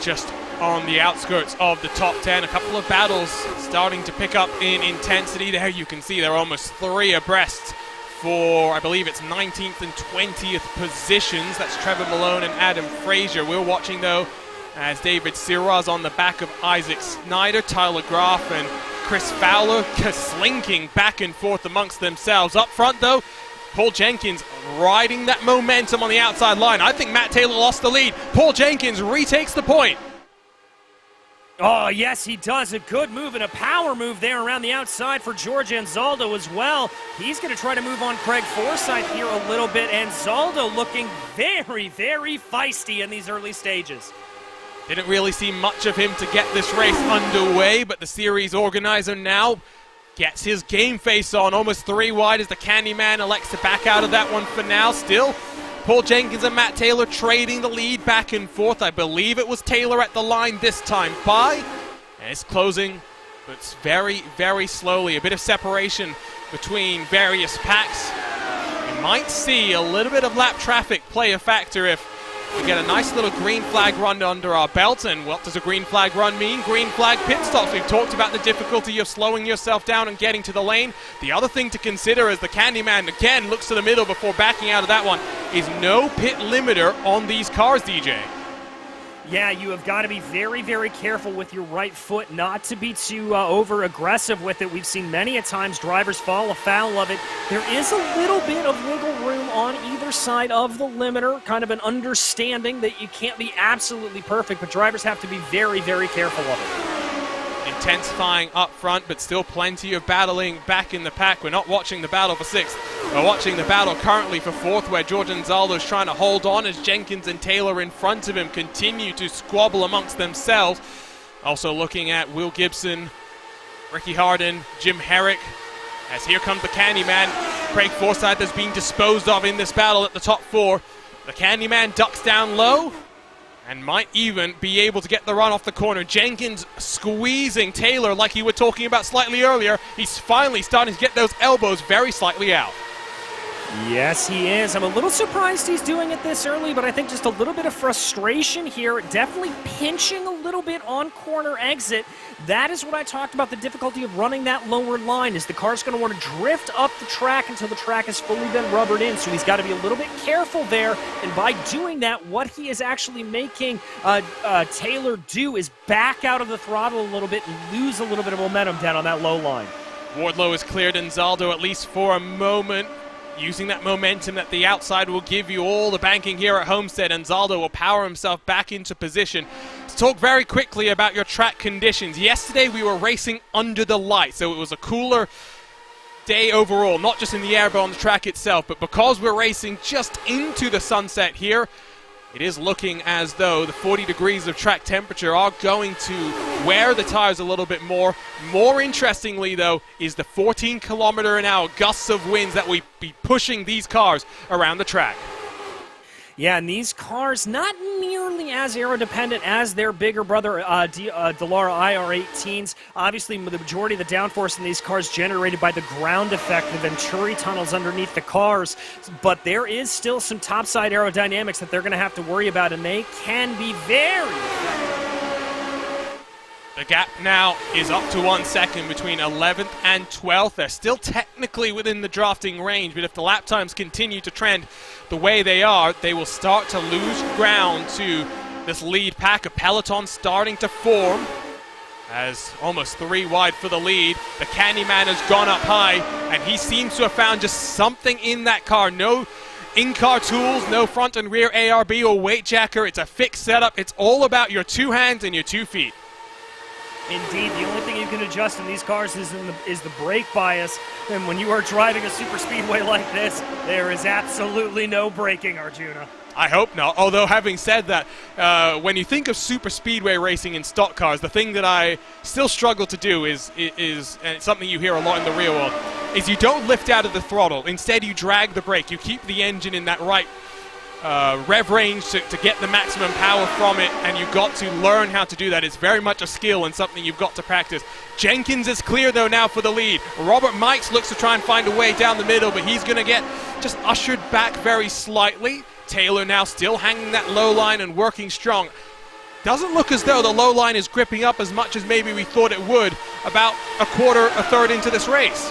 Just on the outskirts of the top 10. A couple of battles starting to pick up in intensity. There you can see they're almost 3 abreast for, I believe it's 19th and 20th positions. That's Trevor Malone and Adam Frazier. We're watching, though, as David Siraz on the back of Isaac Snyder, Tyler Graff and Chris Fowler slinking back and forth amongst themselves. Up front, though, Paul Jenkins riding that momentum on the outside line. I think Matt Taylor lost the lead. Paul Jenkins retakes the point. Oh, yes, he does. A good move and a power move there around the outside for George Anzaldo as well. He's going to try to move on Craig Forsyth here a little bit. Anzaldo looking very, very feisty in these early stages. Didn't really see much of him to get this race underway, but the series organizer now gets his game face on. Almost 3 wide as the Candyman elects to back out of that one for now. Still, Paul Jenkins and Matt Taylor trading the lead back and forth. I believe it was Taylor at the line this time by. And it's closing, but it's very, very slowly. A bit of separation between various packs. We might see a little bit of lap traffic play a factor if We get a nice little green flag run under our belt, and what does a green flag run mean? Green flag pit stops. We've talked about the difficulty of slowing yourself down and getting to the lane. The other thing to consider as the Candyman again looks to the middle before backing out of that one is no pit limiter on these cars, DJ. Yeah, you have got to be very, very careful with your right foot not to be too over-aggressive with it. We've seen many a times drivers fall afoul of it. There is a little bit of wiggle room on either side of the limiter, kind of an understanding that you can't be absolutely perfect, but drivers have to be very, very careful of it. Intensifying up front, but still plenty of battling back in the pack. We're not watching the battle for 6th. We're watching the battle currently for 4th, where George Anzaldo's trying to hold on as Jenkins and Taylor in front of him continue to squabble amongst themselves. Also looking at Will Gibson, Ricky Harden, Jim Herrick, as here comes the Candyman. Craig Forsyth is being disposed of in this battle at the top 4. The Candyman ducks down low and might even be able to get the run off the corner. Jenkins squeezing Taylor like he was talking about slightly earlier. He's finally starting to get those elbows very slightly out. Yes, he is. I'm a little surprised he's doing it this early, but I think just a little bit of frustration here. Definitely pinching a little bit on corner exit. That is what I talked about, the difficulty of running that lower line, is the car's going to want to drift up the track until the track has fully been rubbered in, so he's got to be a little bit careful there, and by doing that, what he is actually making Taylor do is back out of the throttle a little bit and lose a little bit of momentum down on that low line. Wardlow has cleared Anzaldo at least for a moment. Using that momentum that the outside will give you all the banking here at Homestead, Anzaldo will power himself back into position. Let's talk very quickly about your track conditions. Yesterday we were racing under the light, so it was a cooler day overall, not just in the air but on the track itself. But because we're racing just into the sunset here, it is looking as though the 40 degrees of track temperature are going to wear the tires a little bit more. More interestingly, though, is the 14-kilometer-an-hour gusts of winds that will be pushing these cars around the track. Yeah, and these cars not nearly as aero-dependent as their bigger brother Dallara IR-18s. Obviously, the majority of the downforce in these cars generated by the ground effect, the Venturi tunnels underneath the cars. But there is still some topside aerodynamics that they're going to have to worry about, and they can be very effective. The gap now is up to 1 second between 11th and 12th. They're still technically within the drafting range, but if the lap times continue to trend the way they are, they will start to lose ground to this lead pack. A peloton starting to form as almost 3 wide for the lead. The Candyman has gone up high, and he seems to have found just something in that car. No in-car tools, no front and rear ARB or weight jacker. It's a fixed setup. It's all about your 2 hands and your 2 feet. Indeed, the only thing you can adjust in these cars is the brake bias. And when you are driving a super speedway like this, there is absolutely no braking, Arjuna. I hope not. Although, having said that, when you think of super speedway racing in stock cars, the thing that I still struggle to do is and it's something you hear a lot in the real world, is you don't lift out of the throttle. Instead, you drag the brake. You keep the engine in that right rev range to get the maximum power from it, and you've got to learn how to do that. It's very much a skill and something you've got to practice. Jenkins is clear though now for the lead. Robert Mikes looks to try and find a way down the middle, but he's going to get just ushered back very slightly. Taylor now still hanging that low line and working strong. Doesn't look as though the low line is gripping up as much as maybe we thought it would about a third into this race.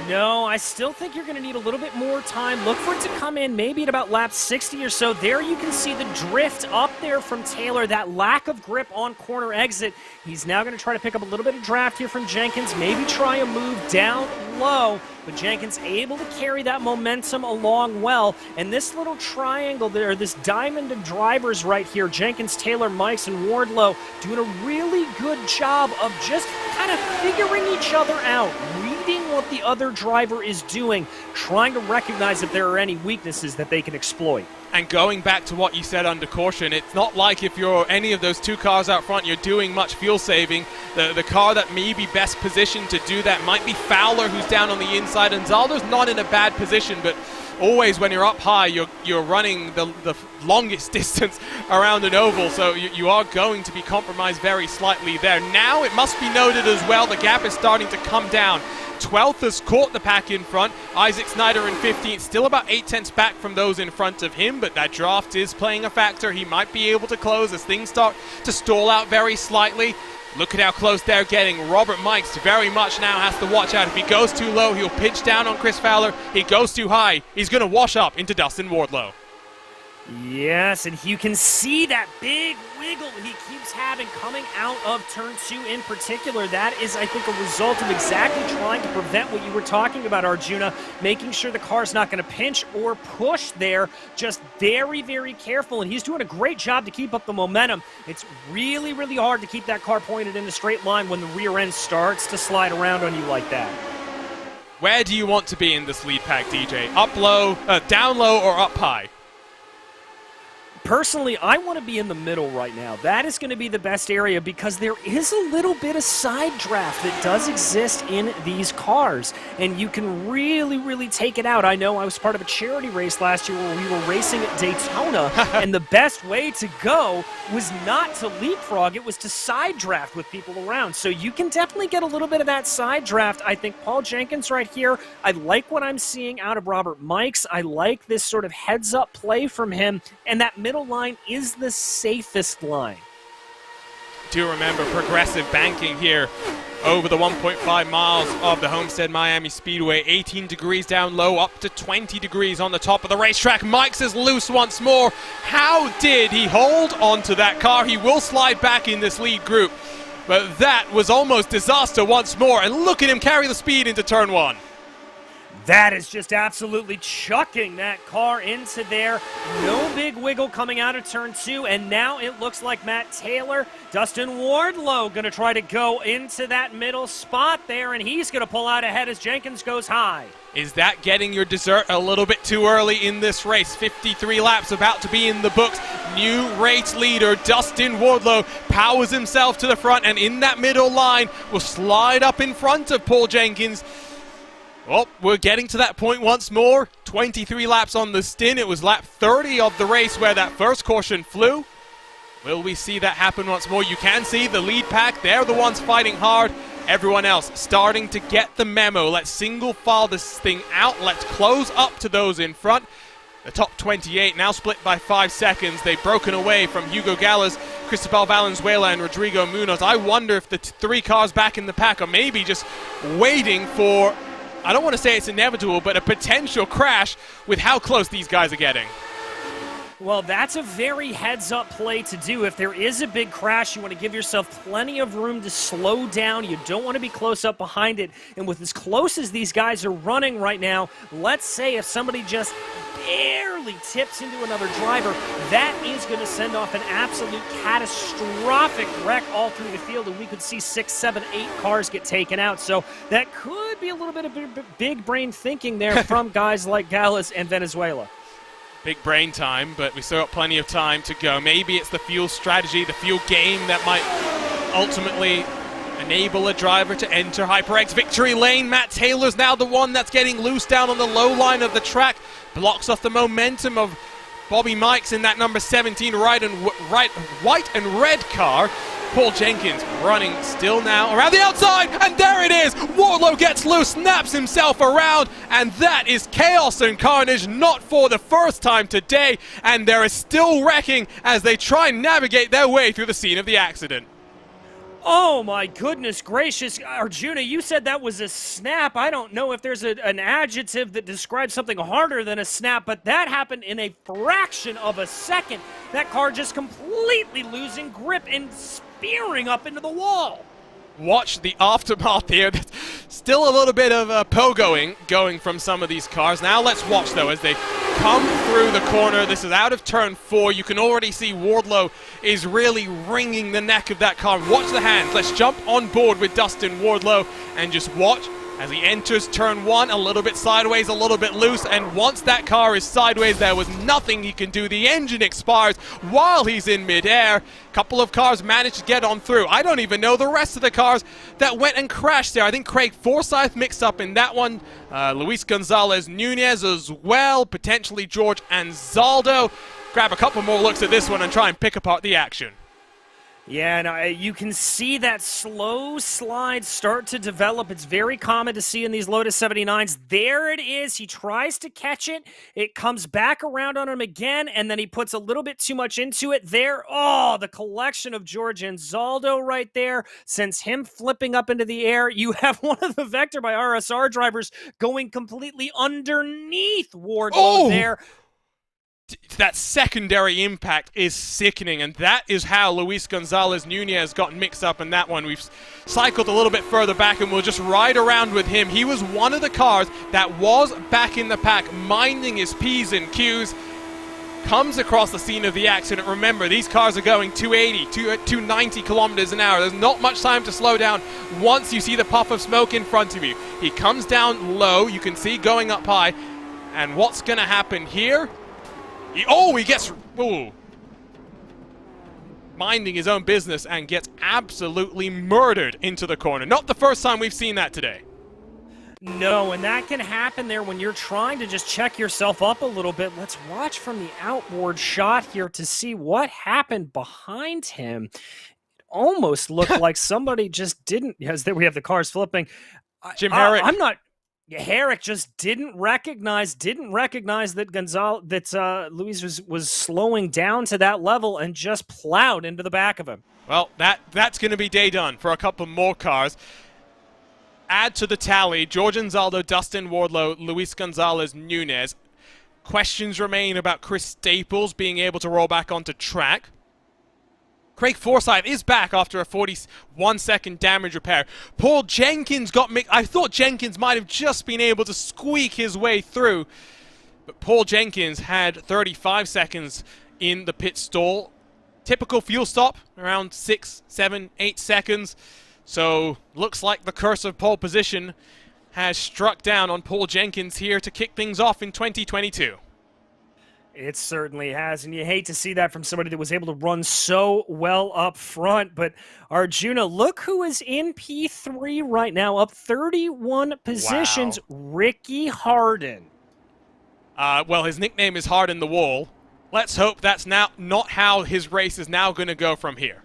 No, I still think you're going to need a little bit more time. Look for it to come in maybe at about lap 60 or so. There you can see the drift up there from Taylor, that lack of grip on corner exit. He's now going to try to pick up a little bit of draft here from Jenkins, maybe try a move down low, but Jenkins able to carry that momentum along well. And this little triangle there, this diamond of drivers right here, Jenkins, Taylor, Mikes, and Wardlow, doing a really good job of just kind of figuring each other out, reading what the other driver is doing, trying to recognize if there are any weaknesses that they can exploit. And going back to what you said under caution, it's not like if you're any of those 2 cars out front, you're doing much fuel saving. The car that may be best positioned to do that might be Fowler, who's down on the inside. And Zaldo's not in a bad position, but always when you're up high, you're running the longest distance around an oval, so you are going to be compromised very slightly there. Now it must be noted as well, the gap is starting to come down. 12th has caught the pack in front. Isaac Snyder in 15th, still about 8/10 back from those in front of him, but that draft is playing a factor. He might be able to close as things start to stall out very slightly. Look at how close they're getting. Robert Mikes very much now has to watch out. If he goes too low, he'll pitch down on Chris Fowler. He goes too high, he's going to wash up into Dustin Wardlow. Yes, and you can see that big wiggle he keeps having coming out of turn 2 in particular. That is, I think, a result of exactly trying to prevent what you were talking about, Arjuna, making sure the car's not going to pinch or push there. Just very, very careful, and he's doing a great job to keep up the momentum. It's really, really hard to keep that car pointed in a straight line when the rear end starts to slide around on you like that. Where do you want to be in this lead pack, DJ? Up low, down low, or up high? Personally, I want to be in the middle right now. That is going to be the best area because there is a little bit of side draft that does exist in these cars, and you can really, really take it out. I know I was part of a charity race last year where we were racing at Daytona, and the best way to go was not to leapfrog, it was to side draft with people around. So you can definitely get a little bit of that side draft. I think Paul Jenkins right here, I like what I'm seeing out of Robert Mikes. I like this sort of heads-up play from him, and that middle line is the safest line. Do remember progressive banking here over the 1.5 miles of the Homestead Miami Speedway. 18 degrees down low, up to 20 degrees on the top of the racetrack. Mikes is loose once more. How did he hold onto that car? He will slide back in this lead group, but that was almost disaster once more. And look at him carry the speed into turn 1. That is just absolutely chucking that car into there. No big wiggle coming out of turn 2, and now it looks like Matt Taylor, Dustin Wardlow going to try to go into that middle spot there, and he's going to pull out ahead as Jenkins goes high. Is that getting your dessert a little bit too early in this race? 53 laps about to be in the books. New race leader Dustin Wardlow powers himself to the front, and in that middle line will slide up in front of Paul Jenkins. Well, we're getting to that point once more. 23 laps on the stint. It was lap 30 of the race where that first caution flew. Will we see that happen once more? You can see the lead pack. They're the ones fighting hard. Everyone else starting to get the memo. Let's single file this thing out. Let's close up to those in front. The top 28 now split by 5 seconds. They've broken away from Hugo Gallas, Cristobal Valenzuela, and Rodrigo Munoz. I wonder if the 3 cars back in the pack are maybe just waiting for, I don't want to say it's inevitable, but a potential crash with how close these guys are getting. Well, that's a very heads-up play to do. If there is a big crash, you want to give yourself plenty of room to slow down. You don't want to be close up behind it. And with as close as these guys are running right now, let's say if somebody just barely tips into another driver, that is going to send off an absolute catastrophic wreck all through the field, and we could see 6, 7, 8 cars get taken out. So that could be a little bit of big brain thinking there from guys like Gallas and Venezuela. Big brain time, but we still got plenty of time to go. Maybe it's the fuel strategy, the fuel game that might ultimately enable a driver to enter HyperX victory lane. Matt Taylor's now the one that's getting loose down on the low line of the track. Blocks off the momentum of Bobby Mikes in that number 17 white and red car. Paul Jenkins running still now around the outside, and there it is! Wardlow gets loose, snaps himself around, and that is chaos and carnage, not for the first time today, and there is still wrecking as they try and navigate their way through the scene of the accident. Oh my goodness gracious, Arjuna, you said that was a snap. I don't know if there's an adjective that describes something harder than a snap, but that happened in a fraction of a second. That car just completely losing grip and spearing up into the wall. Watch the aftermath here. Still a little bit of pogoing going from some of these cars. Now let's watch, though, as they come through the corner. This is out of turn 4. You can already see Wardlow is really wringing the neck of that car. Watch the hands. Let's jump on board with Dustin Wardlow and just watch as he enters turn 1, a little bit sideways, a little bit loose, and once that car is sideways, there was nothing he can do. The engine expires while he's in midair. Couple of cars managed to get on through. I don't even know the rest of the cars that went and crashed there. I think Craig Forsyth mixed up in that one. Luis Gonzalez Nunez as well, potentially George Anzaldo. Grab a couple more looks at this one and try and pick apart the action. Yeah, no, you can see that slow slide start to develop. It's very common to see in these Lotus 79s. There it is. He tries to catch it. It comes back around on him again, and then he puts a little bit too much into it there. Oh, the collection of George Anzaldo right there sends him flipping up into the air. You have one of the Vector by RSR drivers going completely underneath Wardlow there. That secondary impact is sickening, and that is how Luis Gonzalez Nunez got mixed up in that one. We've cycled a little bit further back, and we'll just ride around with him. He was one of the cars that was back in the pack, minding his P's and Q's. Comes across the scene of the accident. Remember, these cars are going 280, 290 kilometers an hour. There's not much time to slow down once you see the puff of smoke in front of you. He comes down low, you can see going up high, and what's going to happen here? He gets minding his own business and gets absolutely murdered into the corner. Not the first time we've seen that today. No, and that can happen there when you're trying to just check yourself up a little bit. Let's watch from the outboard shot here to see what happened behind him. It almost looked like somebody just didn't, as there we have the cars flipping. Jim Herrick. Herrick just didn't recognize that Luis was slowing down to that level and just plowed into the back of him. Well, that's going to be day done for a couple more cars. Add to the tally George Anzaldo, Dustin Wardlow, Luis Gonzalez Nunez. Questions remain about Chris Staples being able to roll back onto track. Craig Forsyth is back after a 41-second damage repair. Paul Jenkins got mixed. I thought Jenkins might have just been able to squeak his way through, but Paul Jenkins had 35 seconds in the pit stall. Typical fuel stop, around 6, 7, 8 seconds. So looks like the curse of pole position has struck down on Paul Jenkins here to kick things off in 2022. It certainly has, and you hate to see that from somebody that was able to run so well up front. But Arjuna, look who is in P3 right now, up 31 positions. Wow. Ricky Harden. Well, his nickname is Hard in the Wall. Let's hope that's now not how his race is now going to go from here.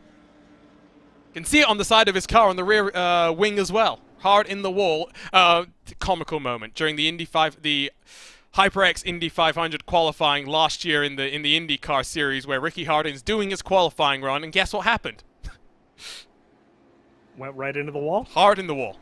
You can see it on the side of his car on the rear wing as well. Hard in the Wall. Comical moment during the HyperX Indy 500 qualifying last year in the IndyCar series, where Ricky Harden's doing his qualifying run, and guess what happened? Went right into the wall? Hard in the wall.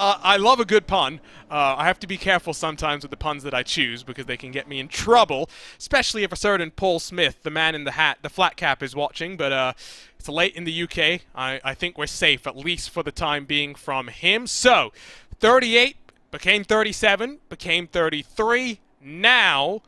I love a good pun. I have to be careful sometimes with the puns that I choose because they can get me in trouble, especially if a certain Paul Smith, the man in the hat, the flat cap, is watching. But it's late in the UK. I think we're safe, at least for the time being, from him. So, 38 became 37, became 33, now,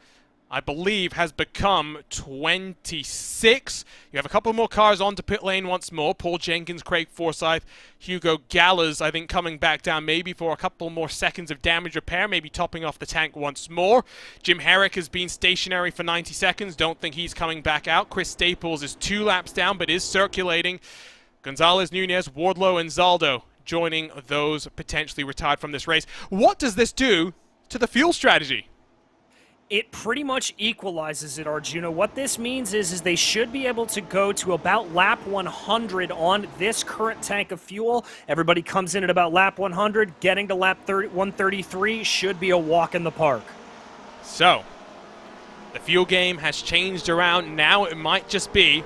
I believe, has become 26. You have a couple more cars onto pit lane once more. Paul Jenkins, Craig Forsyth, Hugo Gallas, I think, coming back down maybe for a couple more seconds of damage repair, maybe topping off the tank once more. Jim Herrick has been stationary for 90 seconds. Don't think he's coming back out. Chris Staples is 2 laps down, but is circulating. Gonzalez, Nunez, Wardlow, and Zaldo joining those potentially retired from this race. What does this do to the fuel strategy? It pretty much equalizes it, Arjuna. What this means is they should be able to go to about lap 100 on this current tank of fuel. Everybody comes in at about lap 100. Getting to lap 133 should be a walk in the park. So, the fuel game has changed around. Now it might just be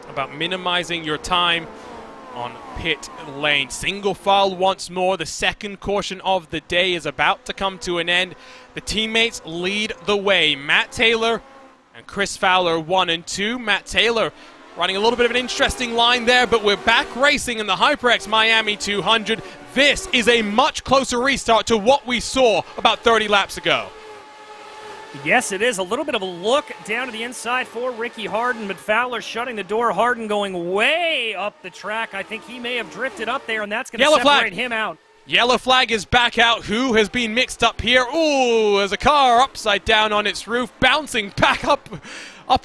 about minimizing your time on pit lane. Single file once more. The second caution of the day is about to come to an end. The teammates lead the way. Matt Taylor and Chris Fowler 1 and 2. Matt Taylor running a little bit of an interesting line there, but we're back racing in the HyperX Miami 200. This is a much closer restart to what we saw about 30 laps ago. Yes, it is. A little bit of a look down to the inside for Ricky Harden, but Fowler shutting the door. Harden going way up the track. I think he may have drifted up there, and that's going to separate him out. Yellow flag is back out. Who has been mixed up here? Ooh, there's a car upside down on its roof, bouncing back up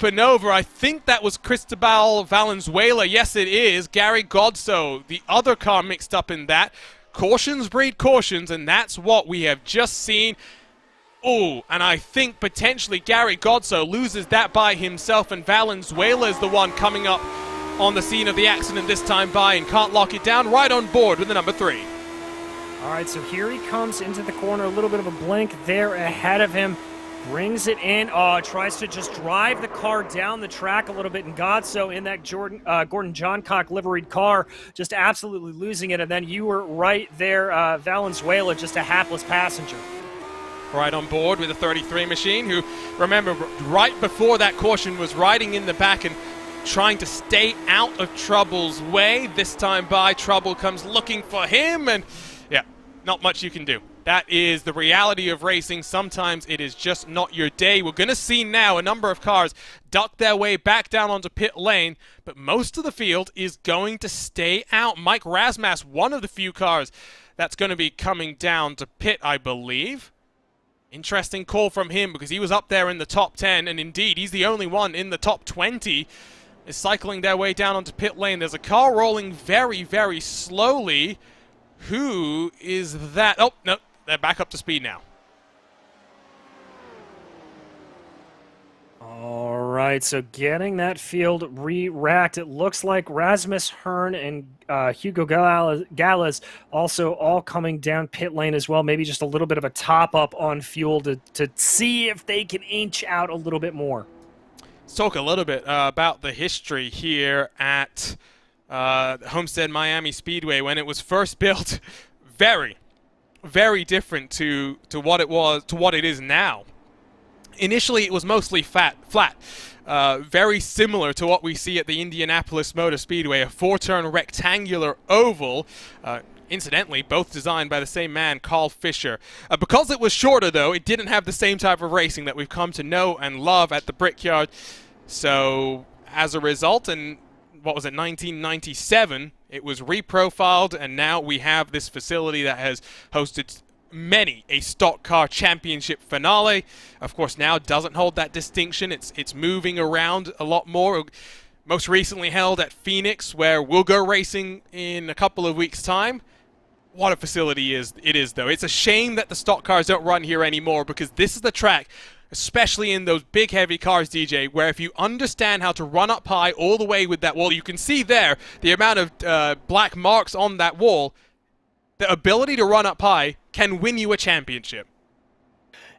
and over. I think that was Cristobal Valenzuela. Yes, it is. Gary Godso, the other car mixed up in that. Cautions breed cautions, and that's what we have just seen. Oh, and I think potentially Gary Godso loses that by himself, and Valenzuela is the one coming up on the scene of the accident this time by and can't lock it down. Right on board with the number 3. All right, so here he comes into the corner. A little bit of a blink there ahead of him. Brings it in. Tries to just drive the car down the track a little bit. And Godso in that Gordon Johncock liveried car, just absolutely losing it. And then you were right there, Valenzuela, just a hapless passenger. Right on board with the 33 machine, who, remember, right before that caution was riding in the back and trying to stay out of Trouble's way. This time by, Trouble comes looking for him, and yeah, not much you can do. That is the reality of racing. Sometimes it is just not your day. We're going to see now a number of cars duck their way back down onto pit lane, but most of the field is going to stay out. Mike Rasmas, one of the few cars that's going to be coming down to pit, I believe. Interesting call from him because he was up there in the top 10, and indeed, he's the only one in the top 20 is cycling their way down onto pit lane. There's a car rolling very, very slowly. Who is that? Oh, no, they're back up to speed now. All right, so getting that field re-racked. It looks like Rasmus Hearn and Hugo Gallas also all coming down pit lane as well. Maybe just a little bit of a top-up on fuel to see if they can inch out a little bit more. Let's talk a little bit about the history here at Homestead Miami Speedway. When it was first built, very, very different to what it was, to what it is now. Initially, it was mostly flat, very similar to what we see at the Indianapolis Motor Speedway, a 4-turn rectangular oval. Incidentally, both designed by the same man, Carl Fisher. Because it was shorter, though, it didn't have the same type of racing that we've come to know and love at the Brickyard. So, as a result, in, what was it, 1997, it was reprofiled, and now we have this facility that has hosted many a stock car championship finale. Of course, now doesn't hold that distinction. It's moving around a lot more. Most recently held at Phoenix, where we'll go racing in a couple of weeks' time. What a facility it is, though. It's a shame that the stock cars don't run here anymore, because this is the track, especially in those big, heavy cars, DJ, where if you understand how to run up high all the way with that wall, you can see there the amount of black marks on that wall. The ability to run up high can win you a championship.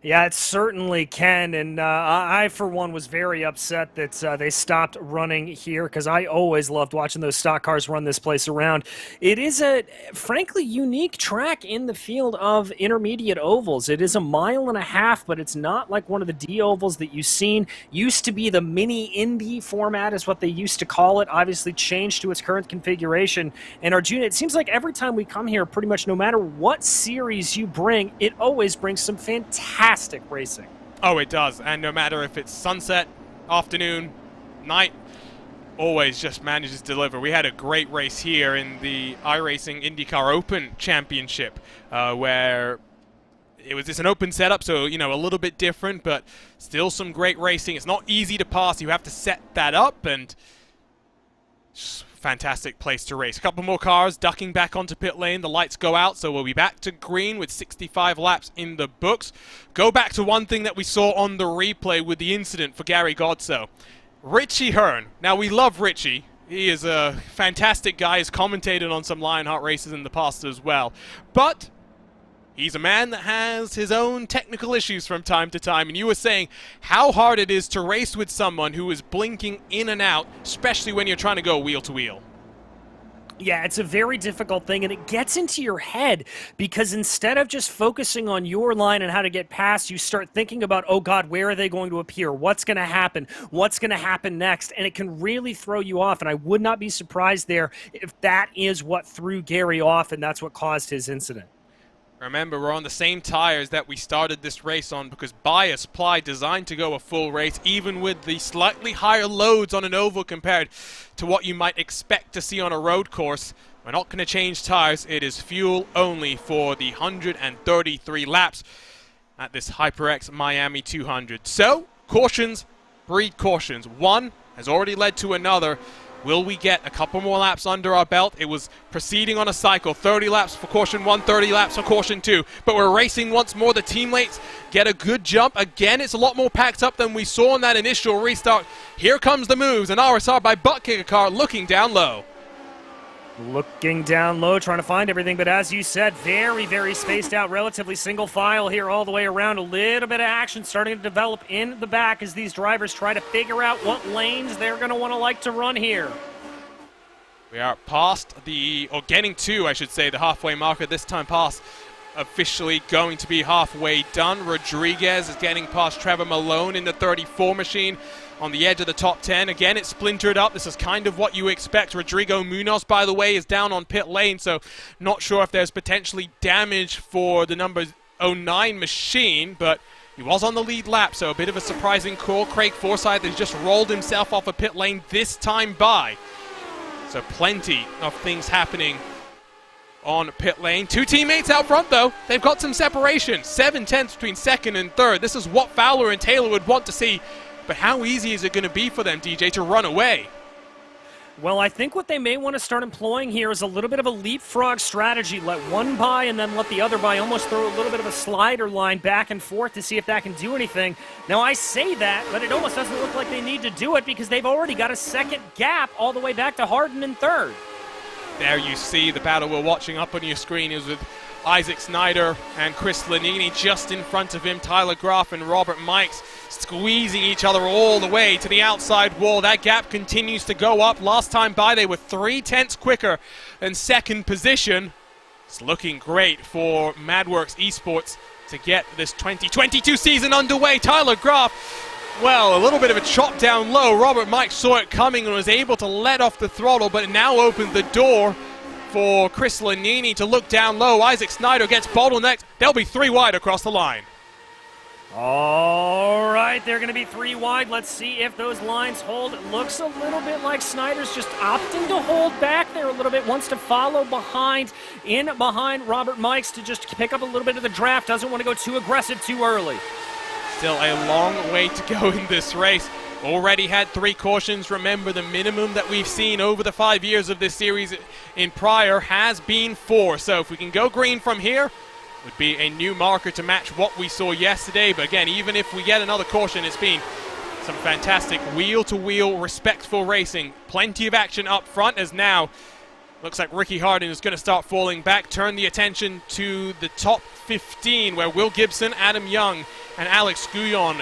Yeah, it certainly can, and I, for one, was very upset that they stopped running here, because I always loved watching those stock cars run this place around. It is a, frankly, unique track in the field of intermediate ovals. It is 1.5 miles, but it's not like one of the D ovals that you've seen. Used to be the mini Indy format is what they used to call it, obviously changed to its current configuration. And Arjuna, it seems like every time we come here, pretty much no matter what series you bring, it always brings some fantastic racing. Oh, it does. And no matter if it's sunset, afternoon, night, always just manages to deliver. We had a great race here in the iRacing IndyCar Open Championship, where it's an open setup, so, you know, a little bit different, but still some great racing. It's not easy to pass. You have to set that up, and fantastic place to race. A couple more cars ducking back onto pit lane. The lights go out, so we'll be back to green with 65 laps in the books. Go back to one thing that we saw on the replay with the incident for Gary Godso. Richie Hearn. Now, we love Richie. He is a fantastic guy. He's commentated on some Lionheart races in the past as well. But he's a man that has his own technical issues from time to time, and you were saying how hard it is to race with someone who is blinking in and out, especially when you're trying to go wheel to wheel. Yeah, it's a very difficult thing, and it gets into your head because instead of just focusing on your line and how to get past, you start thinking about, oh God, where are they going to appear? What's going to happen? What's going to happen next? And it can really throw you off, and I would not be surprised there if that is what threw Gary off and that's what caused his incident. Remember, we're on the same tires that we started this race on because bias ply designed to go a full race, even with the slightly higher loads on an oval compared to what you might expect to see on a road course. We're not going to change tires. It is fuel only for the 133 laps at this HyperX Miami 200. So, cautions breed cautions. One has already led to another. Will we get a couple more laps under our belt? It was proceeding on a cycle. 30 laps for caution 1, 30 laps for caution 2. But we're racing once more. The teammates get a good jump. Again, it's a lot more packed up than we saw in that initial restart. Here comes the moves. An RSR by Butt Kicker Car looking down low. Looking down low, trying to find everything, but as you said, very, very spaced out, relatively single file here all the way around. A little bit of action starting to develop in the back as these drivers try to figure out what lanes they're going to want to like to run here. We are past the, or getting to, I should say, the halfway marker. This time past, officially going to be halfway done. Rodriguez is getting past Trevor Malone in the 34 machine on the edge of the top 10. Again, it's splintered up. This is kind of what you expect. Rodrigo Munoz, by the way, is down on pit lane, so not sure if there's potentially damage for the number 09 machine, but he was on the lead lap, so a bit of a surprising call. Craig Forsyth has just rolled himself off a pit lane this time by. So plenty of things happening on pit lane. Two teammates out front, though. They've got some separation. 7/10 between second and third. This is what Fowler and Taylor would want to see. But how easy is it going to be for them, DJ, to run away? Well, I think what they may want to start employing here is a little bit of a leapfrog strategy. Let one by and then let the other by. Almost throw a little bit of a slider line back and forth to see if that can do anything. Now, I say that, but it almost doesn't look like they need to do it because they've already got a second gap all the way back to Harden in third. There you see the battle we're watching up on your screen is with Isaac Snyder and Chris Lanini just in front of him. Tyler Graff and Robert Mikes squeezing each other all the way to the outside wall. That gap continues to go up. Last time by, they were 3/10 quicker than second position. It's looking great for MadWorks Esports to get this 2022 season underway. Tyler Graff, well, a little bit of a chop down low. Robert Mike saw it coming and was able to let off the throttle, but it now opened the door for Chris Lanini to look down low. Isaac Snyder gets bottlenecked. They'll be 3 wide across the line. All right, they're going to be 3 wide. Let's see if those lines hold. It looks a little bit like Snyder's just opting to hold back there a little bit, wants to follow behind Robert Mikes to just pick up a little bit of the draft. Doesn't want to go too aggressive too early. Still a long way to go in this race. Already had 3 cautions. Remember, the minimum that we've seen over the 5 years of this series in prior has been 4. So if we can go green from here, would be a new marker to match what we saw yesterday. But again, even if we get another caution, it's been some fantastic wheel-to-wheel respectful racing. Plenty of action up front as now looks like Ricky Hardin is going to start falling back. Turn the attention to the top 15 where Will Gibson, Adam Young, and Alex Guyon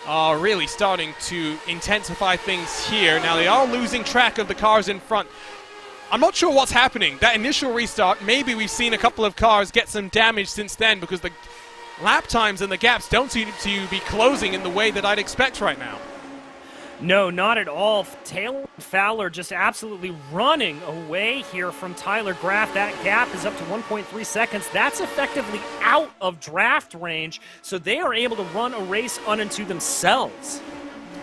are really starting to intensify things here. Now they are losing track of the cars in front. I'm not sure what's happening. That initial restart, maybe we've seen a couple of cars get some damage since then because the lap times and the gaps don't seem to be closing in the way that I'd expect right now. No, not at all. Taylor and Fowler just absolutely running away here from Tyler Graff. That gap is up to 1.3 seconds. That's effectively out of draft range, so they are able to run a race unto themselves.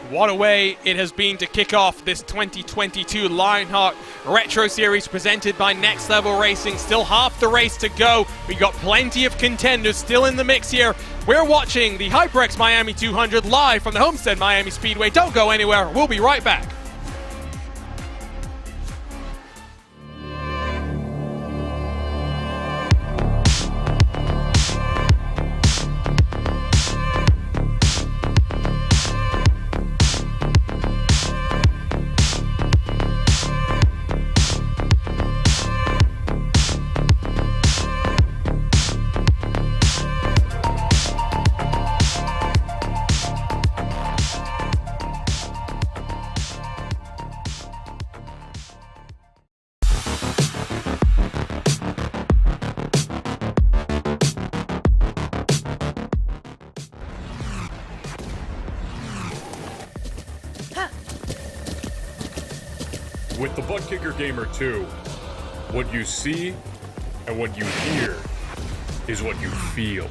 What a way it has been to kick off this 2022 Lionheart Retro Series presented by Next Level Racing. Still half the race to go. We got plenty of contenders still in the mix here. We're watching the HyperX Miami 200 live from the Homestead Miami Speedway. Don't go anywhere. We'll be right back. With the Butt Kicker Gamer 2, what you see and what you hear is what you feel.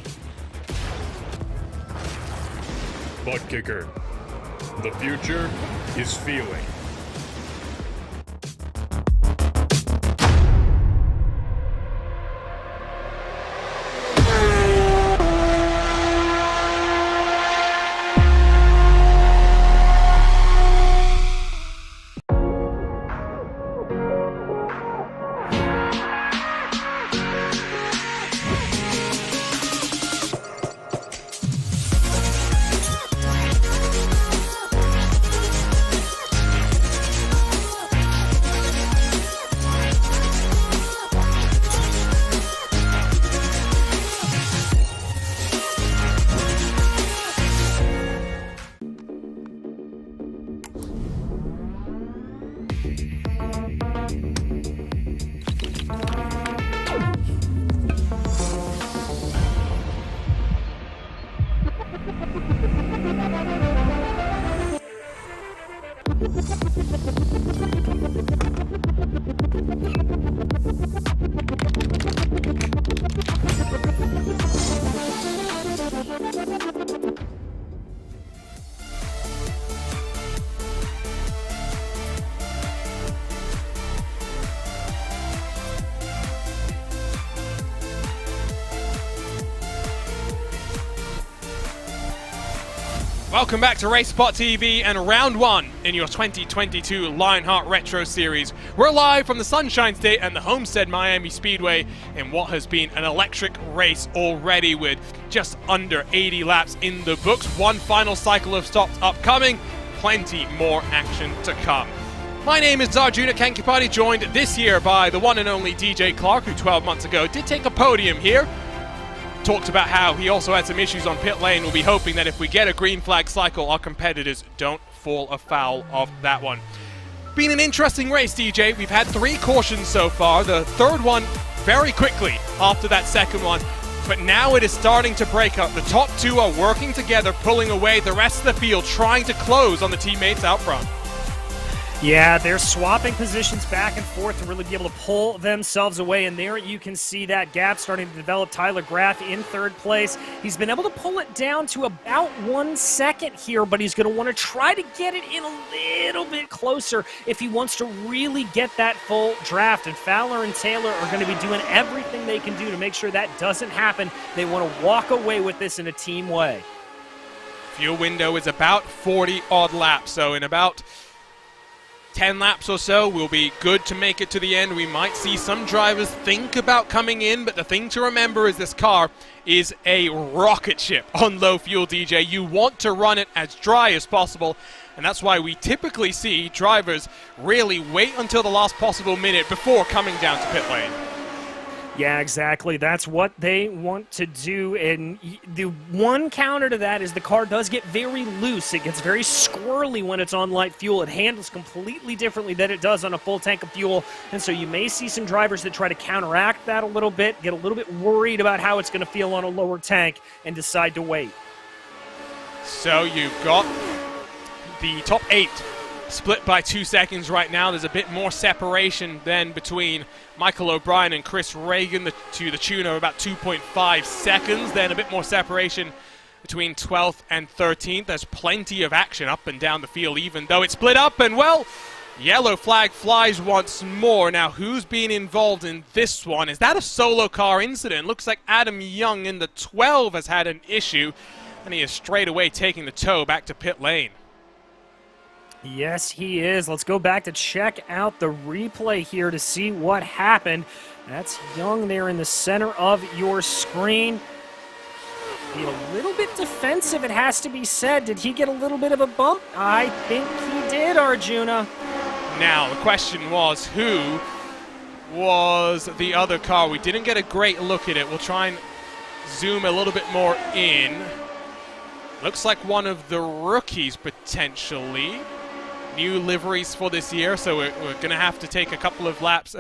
Butt kicker. The future is feeling. Welcome back to RaceSpot TV and round one in your 2022 Lionheart Retro Series. We're live from the Sunshine State and the Homestead Miami Speedway in what has been an electric race already with just under 80 laps in the books. One final cycle of stops upcoming, plenty more action to come. My name is Arjuna Kankipati, joined this year by the one and only DJ Clark, who 12 months ago did take a podium here. Talked about how he also had some issues on pit lane. We'll be hoping that if we get a green flag cycle, our competitors don't fall afoul of that one. Been an interesting race, DJ. We've had 3 cautions so far. The third one very quickly after that second one. But now it is starting to break up. The top 2 are working together, pulling away the rest of the field, trying to close on the teammates out front. Yeah, they're swapping positions back and forth to really be able to pull themselves away, and there you can see that gap starting to develop. Tyler Graff in 3rd place. He's been able to pull it down to about 1 second here, but he's going to want to try to get it in a little bit closer if he wants to really get that full draft, and Fowler and Taylor are going to be doing everything they can do to make sure that doesn't happen. They want to walk away with this in a team way. Fuel window is about 40 odd laps, so in about 10 laps or so, we'll be good to make it to the end. We might see some drivers think about coming in, but the thing to remember is this car is a rocket ship on low fuel, DJ. You want to run it as dry as possible, and that's why we typically see drivers really wait until the last possible minute before coming down to pit lane. Yeah, exactly. That's what they want to do. And the one counter to that is the car does get very loose. It gets very squirrely when it's on light fuel. It handles completely differently than it does on a full tank of fuel. And so you may see some drivers that try to counteract that a little bit, get a little bit worried about how it's going to feel on a lower tank, and decide to wait. So you've got the top 8 split by 2 seconds right now. There's a bit more separation than between Michael O'Brien and Chris Reagan to the tune of about 2.5 seconds. Then a bit more separation between 12th and 13th. There's plenty of action up and down the field, even though it's split up. And, well, yellow flag flies once more. Now, who's been involved in this one? Is that a solo car incident? Looks like Adam Young in the 12 has had an issue, and he is straight away taking the tow back to pit lane. Yes, he is. Let's go back to check out the replay here to see what happened. That's Young there in the center of your screen. Be a little bit defensive, it has to be said. Did he get a little bit of a bump? I think he did, Arjuna. Now, the question was, who was the other car? We didn't get a great look at it. We'll try and zoom a little bit more in. Looks like one of the rookies, potentially. New liveries for this year, so we're going to have to take a couple of laps,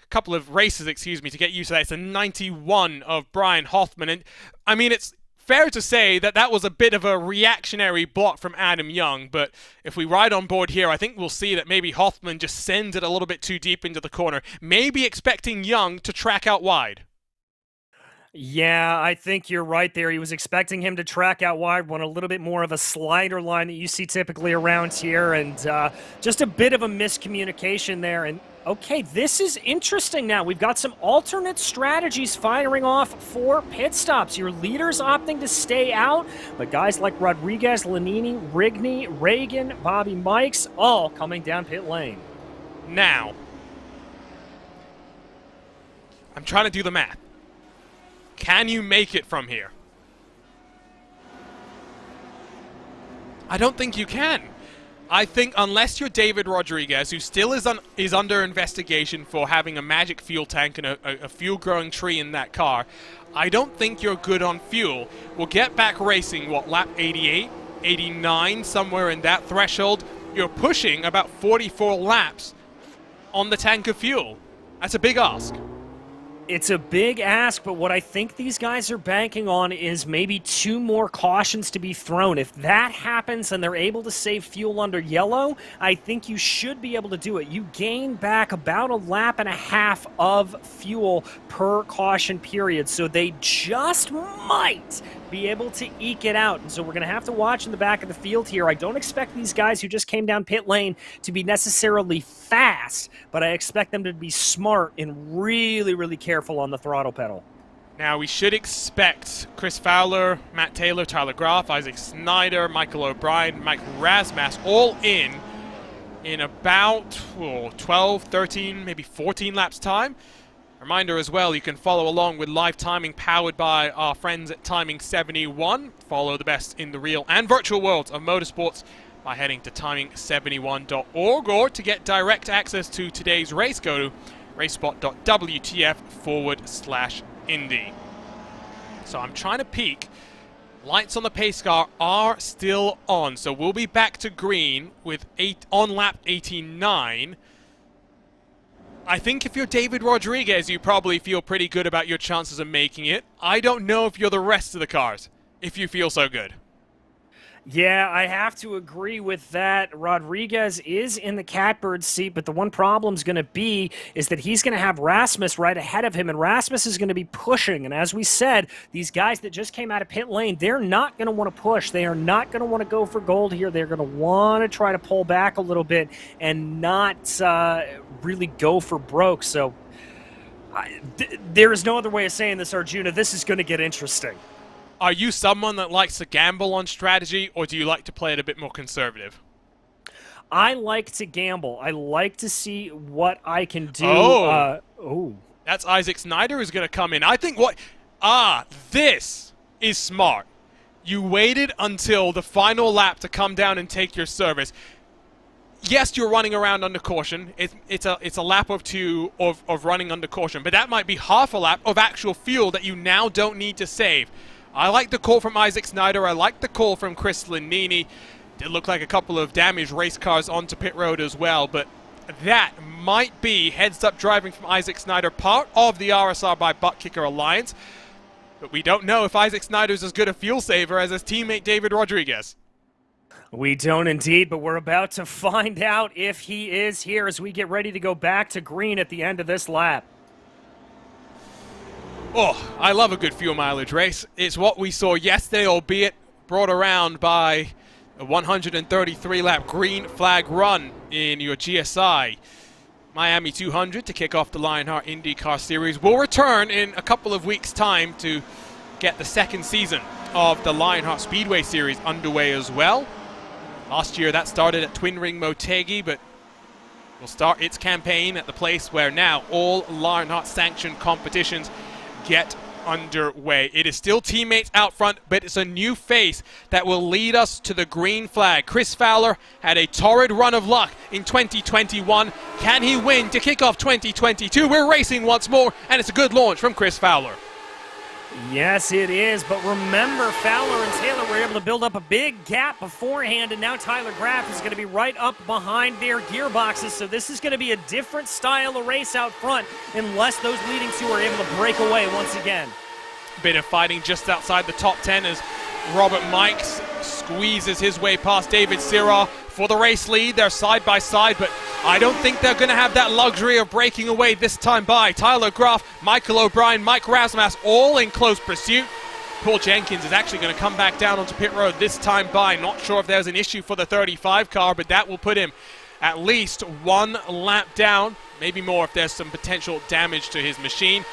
couple of races, excuse me, to get used to that. It's a 91 of Brian Hoffman, and I mean, it's fair to say that that was a bit of a reactionary block from Adam Young, but if we ride on board here, I think we'll see that maybe Hoffman just sends it a little bit too deep into the corner, maybe expecting Young to track out wide. Yeah, I think you're right there. He was expecting him to track out wide, want a little bit more of a slider line that you see typically around here, and just a bit of a miscommunication there. And okay, this is interesting now. We've got some alternate strategies firing off for pit stops. Your leaders opting to stay out, but guys like Rodriguez, Lanini, Rigney, Reagan, Bobby Mikes, all coming down pit lane. Now, I'm trying to do the math. Can you make it from here? I don't think you can. I think unless you're David Rodriguez, who still is under investigation for having a magic fuel tank and a fuel-growing tree in that car, I don't think you're good on fuel. We'll get back racing, what, lap 88, 89, somewhere in that threshold. You're pushing about 44 laps on the tank of fuel. That's a big ask. It's a big ask, but what I think these guys are banking on is maybe 2 more cautions to be thrown. If that happens and they're able to save fuel under yellow, I think you should be able to do it. You gain back about a lap and a half of fuel per caution period, so they just might be able to eke it out. And so we're going to have to watch in the back of the field here. I don't expect these guys who just came down pit lane to be necessarily fast, but I expect them to be smart and really, really careful on the throttle pedal. Now, we should expect Chris Fowler, Matt Taylor, Tyler Graf, Isaac Snyder, Michael O'Brien, Mike Rasmussen, all in about 12, 13, maybe 14 laps time. Reminder as well, you can follow along with live timing powered by our friends at Timing 71. Follow the best in the real and virtual worlds of motorsports by heading to timing71.org, or to get direct access to today's race, go to racespot.wtf/Indy. So I'm trying to peek. Lights on the pace car are still on, so we'll be back to green with on lap 89. I think if you're David Rodriguez, you probably feel pretty good about your chances of making it. I don't know if you're the rest of the cars, if you feel so good. Yeah, I have to agree with that. Rodriguez is in the catbird seat, but the one problem's going to be is that he's going to have Rasmus right ahead of him, and Rasmus is going to be pushing. And as we said, these guys that just came out of pit lane, they're not going to want to push. They are not going to want to go for gold here. They're going to want to try to pull back a little bit and not really go for broke. So there is no other way of saying this, Arjuna. This is going to get interesting. Are you someone that likes to gamble on strategy, or do you like to play it a bit more conservative? I like to gamble. I like to see what I can do. That's Isaac Snyder who's going to come in. I think this is smart. You waited until the final lap to come down and take your service. Yes, you're running around under caution. It's a lap or two of running under caution, but that might be half a lap of actual fuel that you now don't need to save. I like the call from Isaac Snyder. I like the call from Chris Lanini. Did look like a couple of damaged race cars onto pit road as well, but that might be heads-up driving from Isaac Snyder, part of the RSR by Butt Kicker Alliance. But we don't know if Isaac Snyder's as good a fuel saver as his teammate David Rodriguez. We don't indeed, but we're about to find out if he is here as we get ready to go back to green at the end of this lap. Oh, I love a good fuel mileage race. It's what we saw yesterday, albeit brought around by a 133-lap green flag run in your GSI Miami 200 to kick off the Lionheart IndyCar Series. We'll return in a couple of weeks' time to get the second season of the Lionheart Speedway Series underway as well. Last year that started at Twin Ring Motegi, but will start its campaign at the place where now all Lionheart sanctioned competitions get underway. It is still teammates out front, but it's a new face that will lead us to the green flag. Chris Fowler had a torrid run of luck in 2021. Can he win to kick off 2022? We're racing once more, and it's a good launch from Chris Fowler. Yes, it is, but remember, Fowler and Taylor were able to build up a big gap beforehand, and now Tyler Graf is going to be right up behind their gearboxes, so this is going to be a different style of race out front unless those leading two are able to break away once again. Bit of fighting just outside the top 10 as Robert Mikes squeezes his way past David Sirah for the race lead. They're side by side, but I don't think they're going to have that luxury of breaking away this time by. Tyler Groff, Michael O'Brien, Mike Rasmussen, all in close pursuit. Paul Jenkins is actually going to come back down onto pit road this time by. Not sure if there's an issue for the 35 car, but that will put him at least one lap down, maybe more if there's some potential damage to his machine.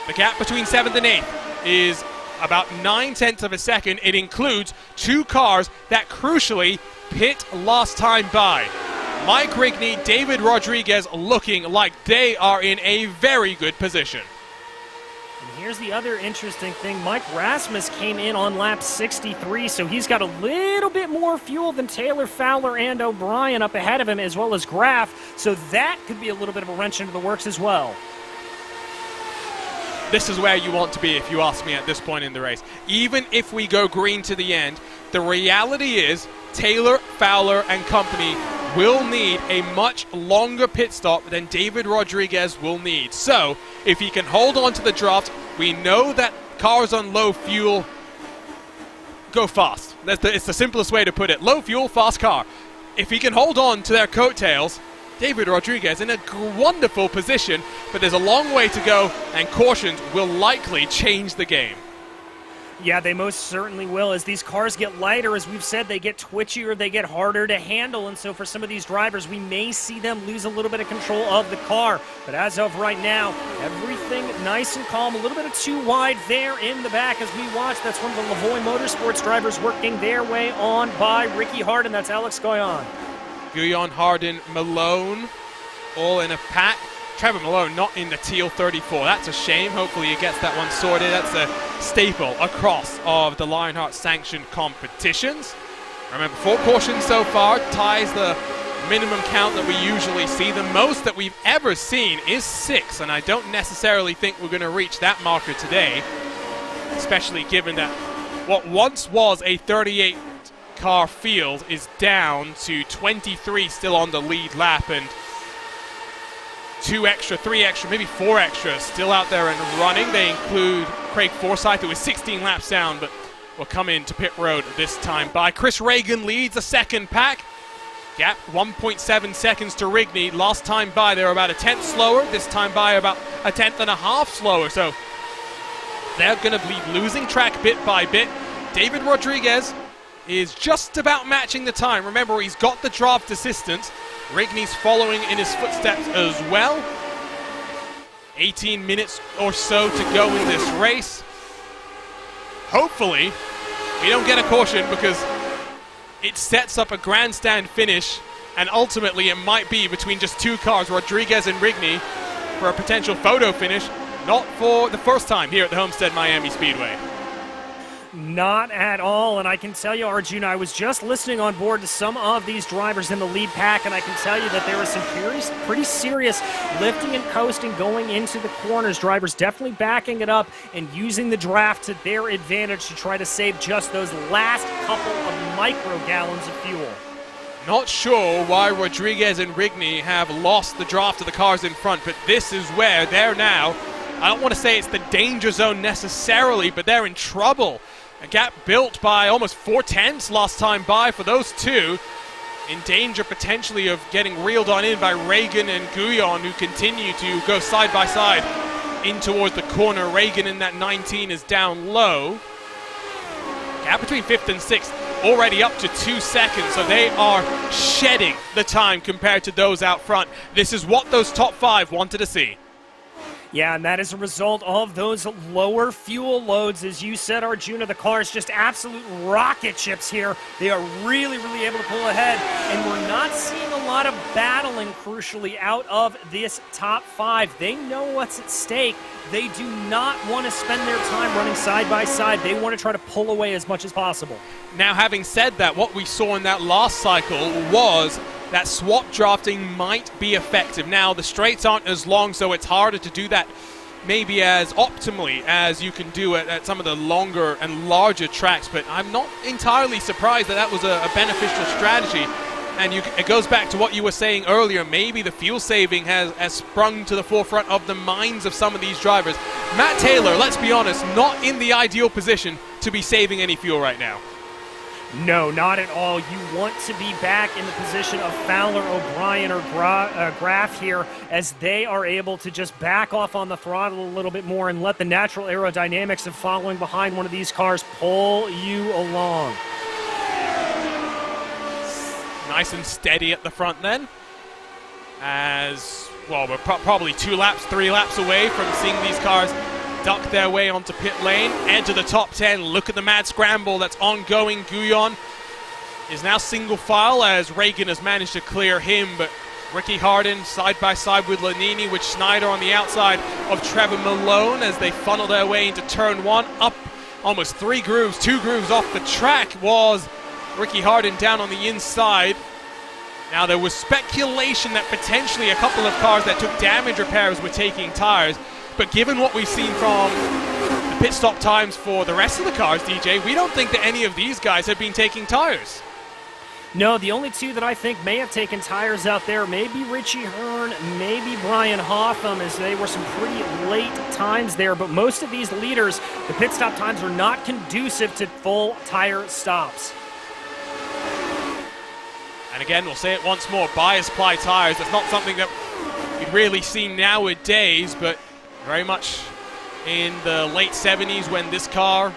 The gap between 7th and 8th is about 9/10 of a second. It includes two cars that crucially pit last time by. Mike Rigney, David Rodriguez looking like they are in a very good position. And here's the other interesting thing. Mike Rasmus came in on lap 63, so he's got a little bit more fuel than Taylor, Fowler, and O'Brien up ahead of him, as well as Graff. So that could be a little bit of a wrench into the works as well. This is where you want to be if you ask me at this point in the race. Even if we go green to the end, the reality is Taylor, Fowler, and company will need a much longer pit stop than David Rodriguez will need. So, if he can hold on to the draft, we know that cars on low fuel go fast. It's the simplest way to put it. Low fuel, fast car. If he can hold on to their coattails, David Rodriguez in a wonderful position, but there's a long way to go, and cautions will likely change the game. Yeah, they most certainly will. As these cars get lighter, as we've said, they get twitchier, they get harder to handle, and so for some of these drivers, we may see them lose a little bit of control of the car. But as of right now, everything nice and calm, a little bit of too wide there in the back as we watch. That's one of the Lavoie Motorsports drivers working their way on by Ricky Hardin. That's Alex Goyon. Guyon, Hardin, Malone, all in a pack. Trevor Malone not in the teal 34. That's a shame. Hopefully he gets that one sorted. That's a staple across of the Lionheart sanctioned competitions. Remember, 4 cautions so far ties the minimum count that we usually see. The most that we've ever seen is 6, and I don't necessarily think we're going to reach that marker today, especially given that what once was a 38 car field is down to 23 still on the lead lap, and 2 extra, 3 extra, maybe 4 extra still out there and running. They include Craig Forsyth, who is 16 laps down, but will come into pit road this time by. Chris Reagan leads the second pack. Gap 1.7 seconds to Rigney. Last time by, they were about a 10th slower. This time by, about a 10th and a half slower. So they're going to be losing track bit by bit. David Rodriguez is just about matching the time. Remember, he's got the draft assistance. Rigney's following in his footsteps as well. 18 minutes or so to go in this race. Hopefully, we don't get a caution, because it sets up a grandstand finish, and ultimately it might be between just 2 cars, Rodriguez and Rigney, for a potential photo finish. Not for the first time here at the Homestead Miami Speedway. Not at all, and I can tell you, Arjuna, I was just listening on board to some of these drivers in the lead pack, and I can tell you that there was some pretty serious lifting and coasting going into the corners. Drivers definitely backing it up and using the draft to their advantage to try to save just those last couple of micro gallons of fuel. Not sure why Rodriguez and Rigney have lost the draft of the cars in front, but this is where they're now. I don't want to say it's the danger zone necessarily, but they're in trouble. A gap built by almost 4/10 last time by for those two. In danger potentially of getting reeled on in by Reagan and Guyon, who continue to go side by side in towards the corner. Reagan in that 19 is down low. Gap between 5th and 6th already up to 2 seconds, so they are shedding the time compared to those out front. This is what those top 5 wanted to see. Yeah, and that is a result of those lower fuel loads. As you said, Arjuna, the cars just absolute rocket ships here. They are really, really able to pull ahead, and we're not seeing a lot of battling, crucially, out of this top 5. They know what's at stake. They do not want to spend their time running side by side. They want to try to pull away as much as possible. Now, having said that, what we saw in that last cycle was that swap drafting might be effective. Now, the straights aren't as long, so it's harder to do that maybe as optimally as you can do it at some of the longer and larger tracks, but I'm not entirely surprised that that was a beneficial strategy. And it goes back to what you were saying earlier. Maybe the fuel saving has sprung to the forefront of the minds of some of these drivers. Matt Taylor, let's be honest, not in the ideal position to be saving any fuel right now. No, not at all. You want to be back in the position of Fowler, O'Brien, or Graf here, as they are able to just back off on the throttle a little bit more and let the natural aerodynamics of following behind one of these cars pull you along. Nice and steady at the front then. As, well, we're probably 2 laps, 3 laps away from seeing these cars duck their way onto pit lane, enter the top 10. Look at the mad scramble that's ongoing. Guyon is now single file as Reagan has managed to clear him, but Ricky Harden side by side with Lanini, with Schneider on the outside of Trevor Malone as they funnel their way into turn 1. Up almost 3 grooves, 2 grooves off the track was Ricky Harden down on the inside. Now, there was speculation that potentially a couple of cars that took damage repairs were taking tires, but given what we've seen from the pit stop times for the rest of the cars, DJ, we don't think that any of these guys have been taking tires. No, the only 2 that I think may have taken tires out there, maybe Richie Hearn, maybe Brian Hotham, as they were some pretty late times there, but most of these leaders, the pit stop times are not conducive to full tire stops. And again, we'll say it once more, bias ply tires. That's not something that we'd really see nowadays, but very much in the late 70s when this car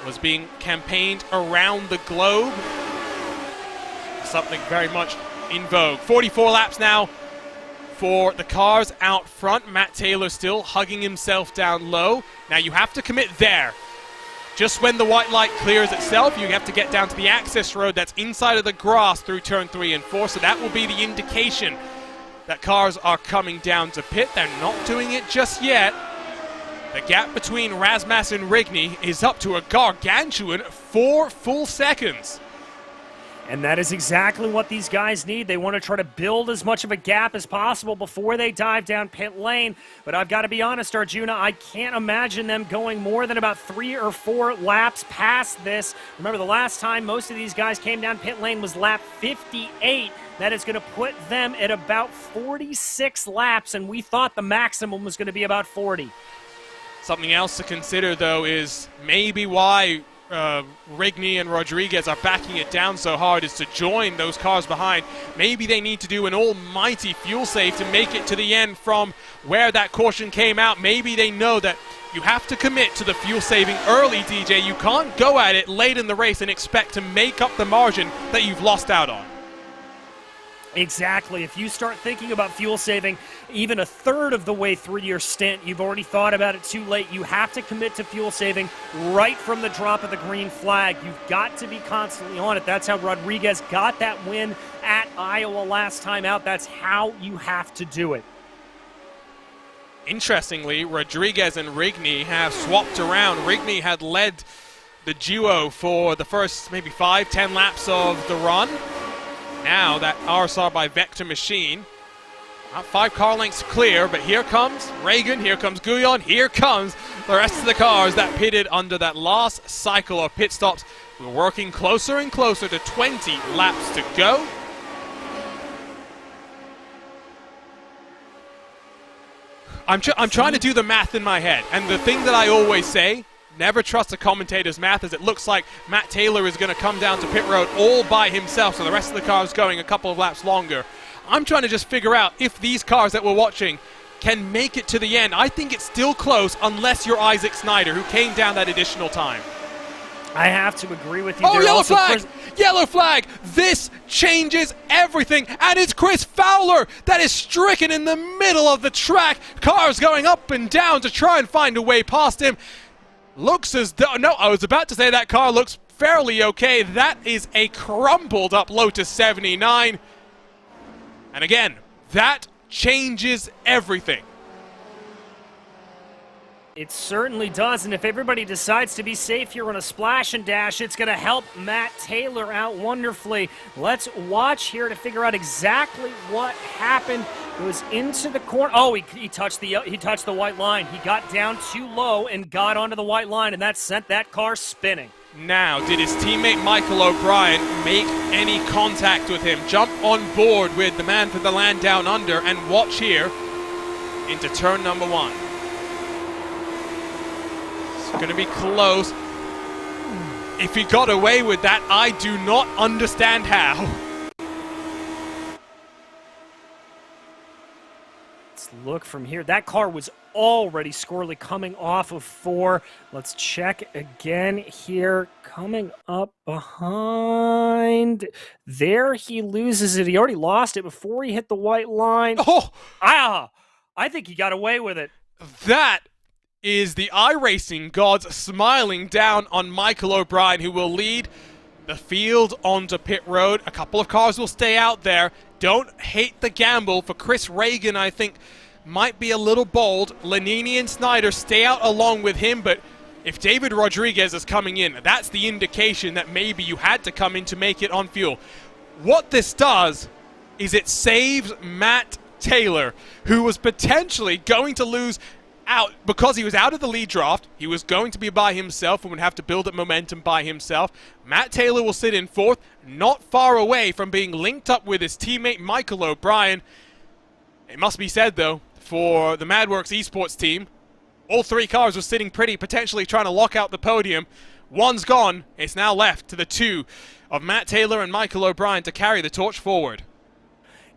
was being campaigned around the globe. Something very much in vogue. 44 laps now for the cars out front. Matt Taylor still hugging himself down low. Now you have to commit there. Just when the white light clears itself, you have to get down to the access road that's inside of the grass through turn 3 and 4, so that will be the indication that cars are coming down to pit. They're not doing it just yet. The gap between Razmas and Rigney is up to a gargantuan 4 full seconds. And that is exactly what these guys need. They want to try to build as much of a gap as possible before they dive down pit lane. But I've got to be honest, Arjuna, I can't imagine them going more than about 3 or 4 laps past this. Remember, the last time most of these guys came down pit lane was lap 58. That is going to put them at about 46 laps, and we thought the maximum was going to be about 40. Something else to consider, though, is maybe why Rigney and Rodriguez are backing it down so hard is to join those cars behind. Maybe they need to do an almighty fuel save to make it to the end from where that caution came out. Maybe they know that you have to commit to the fuel saving early, DJ. You can't go at it late in the race and expect to make up the margin that you've lost out on. Exactly. If you start thinking about fuel saving even a third of the way through your stint, you've already thought about it too late. You have to commit to fuel saving right from the drop of the green flag. You've got to be constantly on it. That's how Rodriguez got that win at Iowa last time out. That's how you have to do it. Interestingly, Rodriguez and Rigney have swapped around. Rigney had led the duo for the first maybe 5-10 laps of the run. Now that RSR by Vector Machine, not 5 car lengths clear, but here comes Reagan, here comes Guyon, here comes the rest of the cars that pitted under that last cycle of pit stops. We're working closer and closer to 20 laps to go. I'm trying to do the math in my head, and the thing that I always say, never trust a commentator's math, as it looks like Matt Taylor is going to come down to pit road all by himself, so the rest of the cars going a couple of laps longer. I'm trying to just figure out if these cars that we're watching can make it to the end. I think it's still close unless you're Isaac Snyder, who came down that additional time. I have to agree with you. Oh, yellow flag! Yellow flag! This changes everything, and it's Chris Fowler that is stricken in the middle of the track. Cars going up and down to try and find a way past him. Looks as though, no, I was about to say that car looks fairly okay. That is a crumpled up Lotus 79. And again, that changes everything. It certainly does, and if everybody decides to be safe here on a splash and dash, it's going to help Matt Taylor out wonderfully. Let's watch here to figure out exactly what happened. It was into the corner. Oh, he touched the white line. He got down too low and got onto the white line, and that sent that car spinning. Now, did his teammate Michael O'Brien make any contact with him? Jump on board with the man for the land down under and watch here into turn number 1. It's going to be close. if he got away with that, I do not understand how. Let's look from here. That car was already squirrely coming off of 4. Let's check again here. Coming up behind. There he loses it. He already lost it before he hit the white line. Oh! I think he got away with it. That is the iRacing gods smiling down on Michael O'Brien, who will lead the field onto pit road. A couple of cars will stay out there. Don't hate the gamble for Chris Reagan, I think might be a little bold. Lanini and Snyder stay out along with him, but if David Rodriguez is coming in, that's the indication that maybe you had to come in to make it on fuel. What this does is it saves Matt Taylor, who was potentially going to lose out because he was out of the lead draft. He was going to be by himself and would have to build up momentum by himself. Matt Taylor will sit in 4th, not far away from being linked up with his teammate Michael O'Brien. It must be said, though, for the MadWorks esports team, all 3 cars were sitting pretty, potentially trying to lock out the podium. One's gone. It's now left to the 2 of Matt Taylor and Michael O'Brien to carry the torch forward.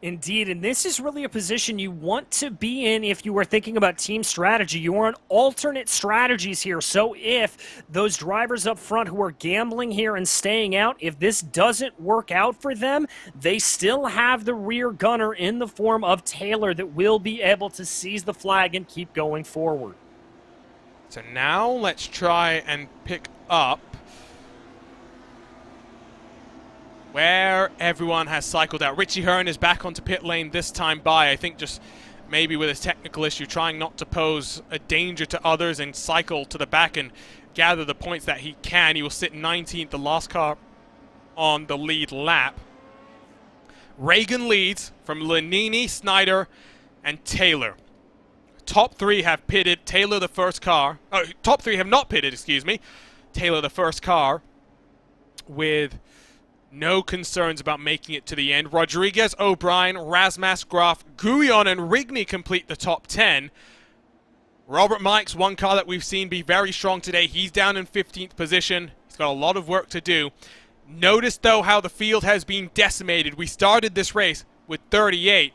Indeed, and this is really a position you want to be in if you were thinking about team strategy. You are on alternate strategies here, so if those drivers up front who are gambling here and staying out, if this doesn't work out for them, they still have the rear gunner in the form of Taylor that will be able to seize the flag and keep going forward. So now let's try and pick up where everyone has cycled out. Richie Hearn is back onto pit lane this time by, I think just maybe with his technical issue, trying not to pose a danger to others and cycle to the back and gather the points that he can. He will sit 19th, the last car on the lead lap. Reagan leads from Lanini, Snyder, and Taylor. Top 3 have pitted. Taylor the first car. Top 3 have not pitted, excuse me. Taylor the first car with no concerns about making it to the end. Rodriguez, O'Brien, Razmas, Graf, Guyon, and Rigney complete the top 10. Robert Mike's one car that we've seen be very strong today. He's down in 15th position. He's got a lot of work to do. Notice, though, how the field has been decimated. We started this race with 38.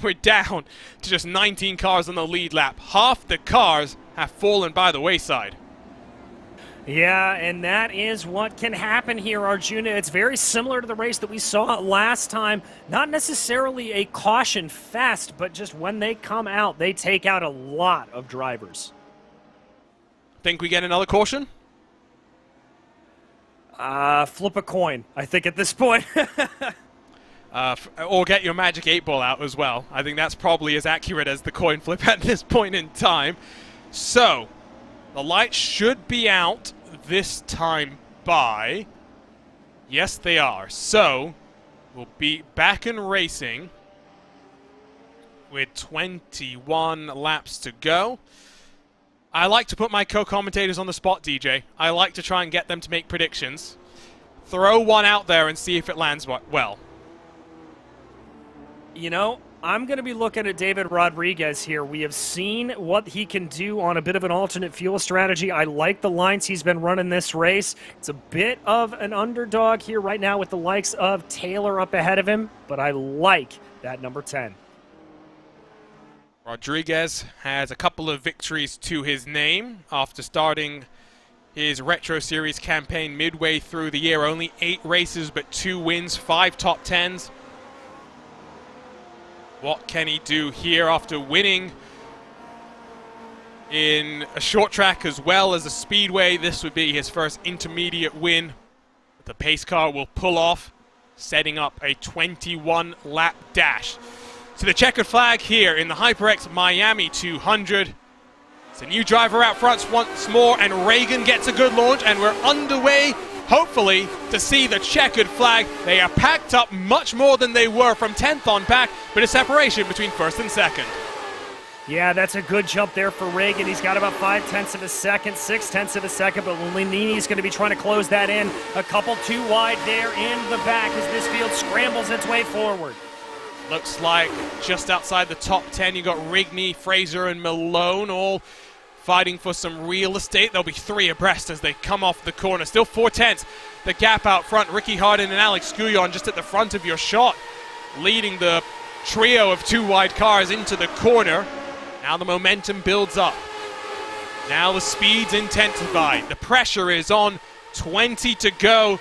We're down to just 19 cars on the lead lap. Half the cars have fallen by the wayside. Yeah, and that is what can happen here, Arjuna. It's very similar to the race that we saw last time. Not necessarily a caution fest, but just when they come out, they take out a lot of drivers. Think we get another caution? Flip a coin, I think, at this point. Or get your magic 8-ball out as well. I think that's probably as accurate as the coin flip at this point in time. So, the lights should be out this time by... Yes, they are. So, we'll be back in racing with 21 laps to go. I like to put my co-commentators on the spot, DJ. I like to try and get them to make predictions. Throw one out there and see if it lands well. You know, I'm going to be looking at David Rodriguez here. We have seen what he can do on a bit of an alternate fuel strategy. I like the lines he's been running this race. It's a bit of an underdog here right now with the likes of Taylor up ahead of him, but I like that number 10. Rodriguez has a couple of victories to his name after starting his Retro Series campaign midway through the year. Only 8 races, but 2 wins, 5 top 10s. What can he do here after winning in a short track as well as a speedway? This would be his first intermediate win. The pace car will pull off, setting up a 21-lap dash. So the checkered flag here in the HyperX Miami 200. It's a new driver out front once more, and Reagan gets a good launch, and we're underway, hopefully, to see the checkered flag. They are packed up much more than they were from 10th on back, but a separation between first and second. Yeah, that's a good jump there for Reagan. He's got about 0.5 of a second, 0.6 of a second, but Lanini's going to be trying to close that in. A couple too wide there in the back as this field scrambles its way forward. Looks like just outside the top 10, you got Rigney, Fraser, and Malone all fighting for some real estate. There'll be 3 abreast as they come off the corner. Still 4/10. The gap out front. Ricky Hardin and Alex Guyon just at the front of your shot, leading the trio of 2 wide cars into the corner. Now the momentum builds up. Now the speed's intensified. The pressure is on. 20 to go.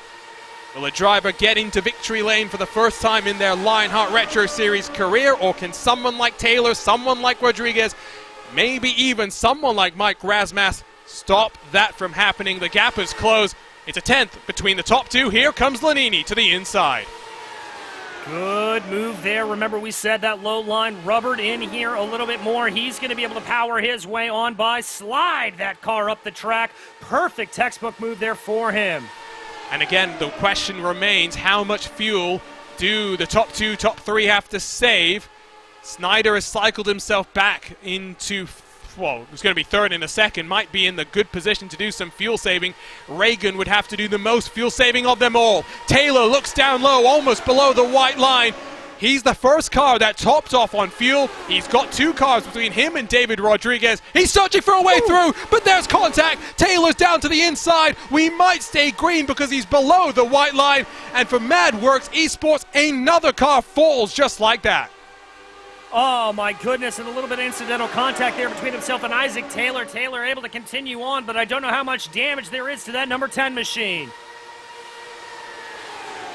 Will a driver get into victory lane for the first time in their Lionheart Retro Series career, or can someone like Taylor, someone like Rodriguez, maybe even someone like Mike Razmas stop that from happening? The gap is closed. It's a 10th between the top 2. Here comes Lanini to the inside. Good move there. Remember, we said that low line rubbered in here a little bit more. He's going to be able to power his way on by, slide that car up the track. Perfect textbook move there for him. And again, the question remains, how much fuel do the top 2, top 3 have to save? Snyder has cycled himself back into, well, it's going to be 3rd in a second, might be in the good position to do some fuel saving. Reagan would have to do the most fuel saving of them all. Taylor looks down low, almost below the white line. He's the first car that topped off on fuel. He's got 2 cars between him and David Rodriguez. He's searching for a way through, but there's contact. Taylor's down to the inside. We might stay green because he's below the white line. And for MadWorks Esports, another car falls just like that. Oh my goodness, and a little bit of incidental contact there between himself and Isaac Taylor. Taylor able to continue on, but I don't know how much damage there is to that number 10 machine.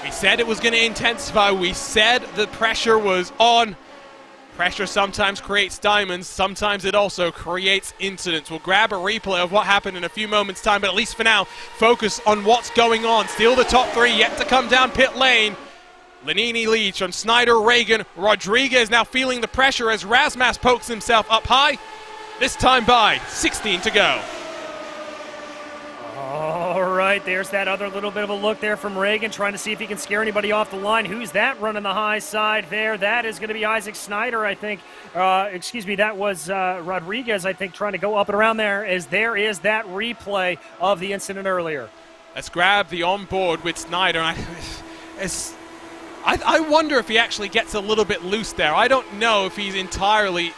We said it was going to intensify. We said the pressure was on. Pressure sometimes creates diamonds. Sometimes it also creates incidents. We'll grab a replay of what happened in a few moments' time, but at least for now, focus on what's going on. Still the top 3 yet to come down pit lane. Lanini leads from Snyder, Reagan. Rodriguez now feeling the pressure as Razmas pokes himself up high. This time by 16 to go. All right, there's that other little bit of a look there from Reagan, trying to see if he can scare anybody off the line. Who's that running the high side there? That is going to be Isaac Snyder, I think. That was Rodriguez, I think, trying to go up and around there, as there is that replay of the incident earlier. Let's grab the onboard with Snyder. I wonder if he actually gets a little bit loose there. I don't know if he's entirely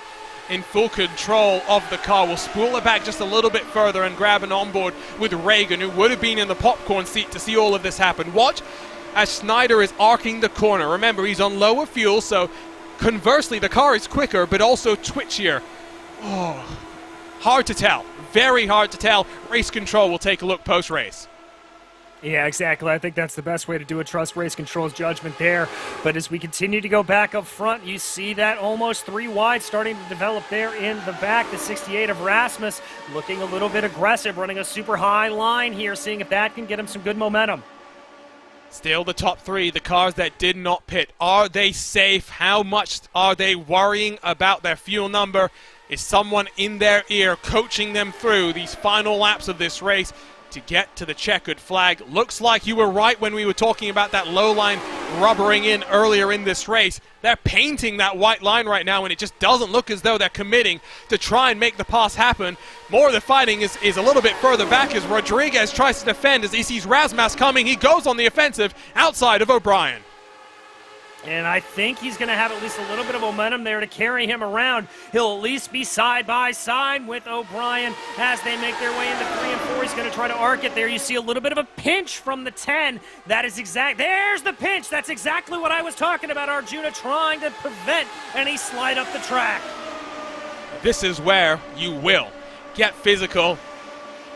in full control of the car. We'll spool it back just a little bit further and grab an onboard with Reagan, who would have been in the popcorn seat to see all of this happen. Watch as Snyder is arcing the corner. Remember, he's on lower fuel, so conversely, the car is quicker, but also twitchier. Oh, hard to tell. Very hard to tell. Race Control will take a look post-race. Yeah, exactly. I think that's the best way to do it. Trust Race Control's judgment there. But as we continue to go back up front, you see that almost 3 wide starting to develop there in the back. The 68 of Rasmus looking a little bit aggressive, running a super high line here, seeing if that can get him some good momentum. Still the top 3, the cars that did not pit. Are they safe? How much are they worrying about their fuel number? Is someone in their ear coaching them through these final laps of this race to get to the checkered flag? Looks like you were right when we were talking about that low line rubbering in earlier in this race. They're painting that white line right now, and it just doesn't look as though they're committing to try and make the pass happen. More of the fighting is a little bit further back as Rodriguez tries to defend as he sees Razmas coming. He goes on the offensive outside of O'Brien. And I think he's going to have at least a little bit of momentum there to carry him around. He'll at least be side by side with O'Brien as they make their way into 3 and 4. He's going to try to arc it there. You see a little bit of a pinch from the 10. That is there's the pinch. That's exactly what I was talking about. Arjuna trying to prevent any slide up the track. This is where you will get physical,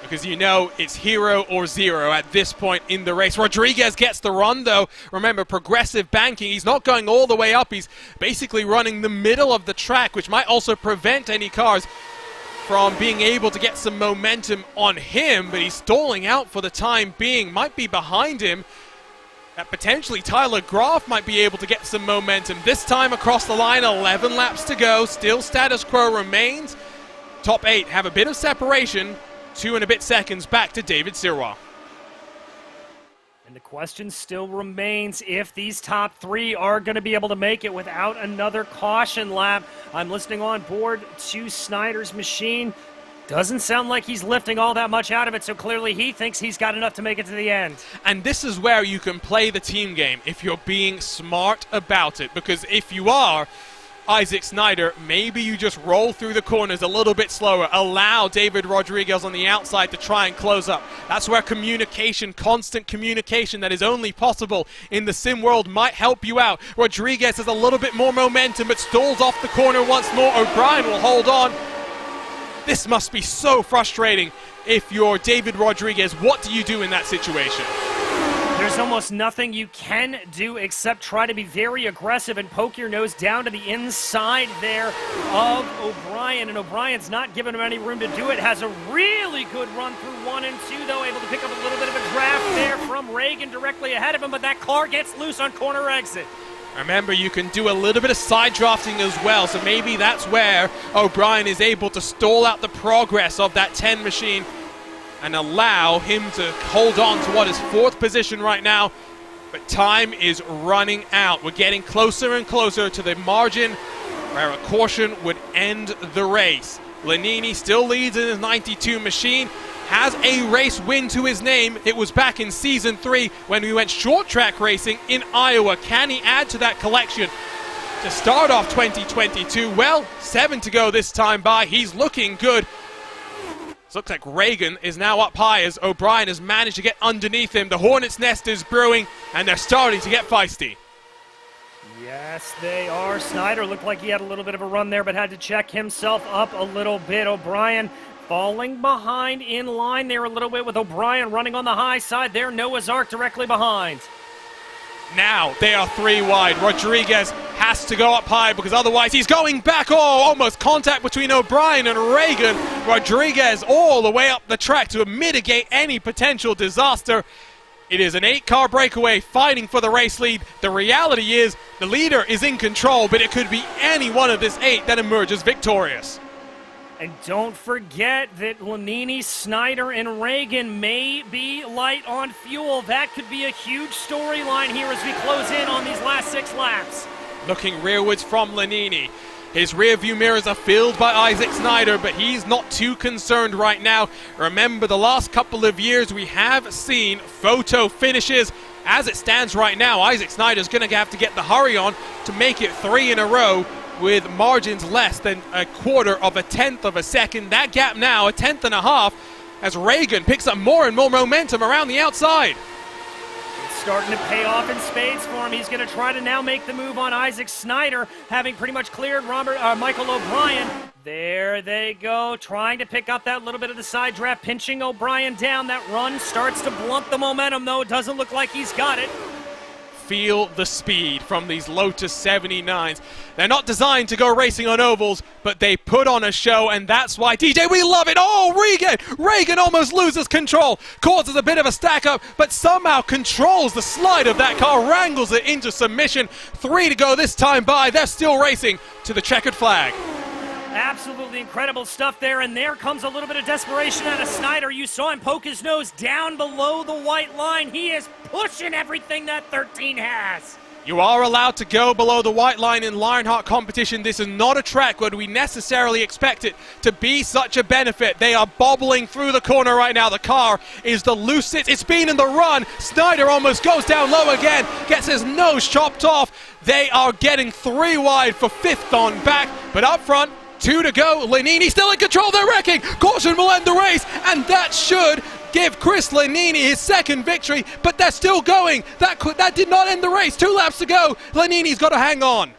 because you know it's hero or zero at this point in the race. Rodriguez gets the run, though. Remember, progressive banking. He's not going all the way up. He's basically running the middle of the track, which might also prevent any cars from being able to get some momentum on him, but he's stalling out for the time being. Might be behind him. That potentially Tyler Graf might be able to get some momentum. This time across the line, 11 laps to go. Still status quo remains. Top 8 have a bit of separation. 2 and a bit seconds back to David Sirois. And the question still remains if these top 3 are going to be able to make it without another caution lap. I'm listening on board to Snyder's machine. Doesn't sound like he's lifting all that much out of it, so clearly he thinks he's got enough to make it to the end. And this is where you can play the team game if you're being smart about it, because if you are Isaac Snyder, maybe you just roll through the corners a little bit slower. Allow David Rodriguez on the outside to try and close up. That's where communication, constant communication that is only possible in the sim world might help you out. Rodriguez has a little bit more momentum, but stalls off the corner once more. O'Brien will hold on. This must be so frustrating if you're David Rodriguez. What do you do in that situation? There's almost nothing you can do except try to be very aggressive and poke your nose down to the inside there of O'Brien, and O'Brien's not giving him any room to do it. Has a really good run through 1 and 2, though, able to pick up a little bit of a draft there from Reagan directly ahead of him, but that car gets loose on corner exit. Remember, you can do a little bit of side drafting as well, so maybe that's where O'Brien is able to stall out the progress of that 10 machine and allow him to hold on to what is 4th position right now. But time is running out. We're getting closer and closer to the margin where a caution would end the race. Lanini still leads in his 92 machine, has a race win to his name. It was back in Season 3 when we went short track racing in Iowa. Can he add to that collection to start off 2022? Well, 7 to go this time by. He's looking good. So looks like Reagan is now up high as O'Brien has managed to get underneath him. The Hornet's Nest is brewing, and they're starting to get feisty. Yes, they are. Snyder looked like he had a little bit of a run there, but had to check himself up a little bit. O'Brien falling behind in line there a little bit, with O'Brien running on the high side there. Noah's Ark directly behind. Now they are 3 wide. Rodriguez has to go up high because otherwise he's going back. Oh, almost contact between O'Brien and Reagan. Rodriguez all the way up the track to mitigate any potential disaster. It is an 8-car breakaway fighting for the race lead. The reality is the leader is in control, but it could be any one of this 8 that emerges victorious. And don't forget that Lanini, Snyder, and Reagan may be light on fuel. That could be a huge storyline here as we close in on these last 6 laps. Looking rearwards from Lanini. His rear view mirrors are filled by Isaac Snyder, but he's not too concerned right now. Remember, the last couple of years we have seen photo finishes. As it stands right now, Isaac Snyder's going to have to get the hurry on to make it 3 in a row, with margins less than a quarter of a tenth of a second. That gap now, a tenth and a half, as Reagan picks up more and more momentum around the outside. It's starting to pay off in spades for him. He's going to try to now make the move on Isaac Snyder, having pretty much cleared Michael O'Brien. There they go, trying to pick up that little bit of the side draft, pinching O'Brien down. That run starts to blunt the momentum, though. It doesn't look like he's got it. Feel the speed from these Lotus 79s. They're not designed to go racing on ovals, but they put on a show, and that's why, TJ, we love it. Oh, Reagan almost loses control, causes a bit of a stack up, but somehow controls the slide of that car, wrangles it into submission. 3 to go this time by. They're still racing to the checkered flag. Absolutely incredible stuff there, and there comes a little bit of desperation out of Snyder. You saw him poke his nose down below the white line. He is pushing everything that 13 has. You are allowed to go below the white line in Lionheart competition. This is not a track where we necessarily expect it to be such a benefit. They are bobbling through the corner right now. The car is the loosest it's been in the run. Snyder almost goes down low again, gets his nose chopped off. They are getting 3 wide for 5th on back, but up front, 2 to go. Lanini still in control. They're wrecking. Caution will end the race, and that should give Chris Lanini his 2nd victory, but they're still going. That did not end the race. 2 laps to go. Lanini's got to hang on.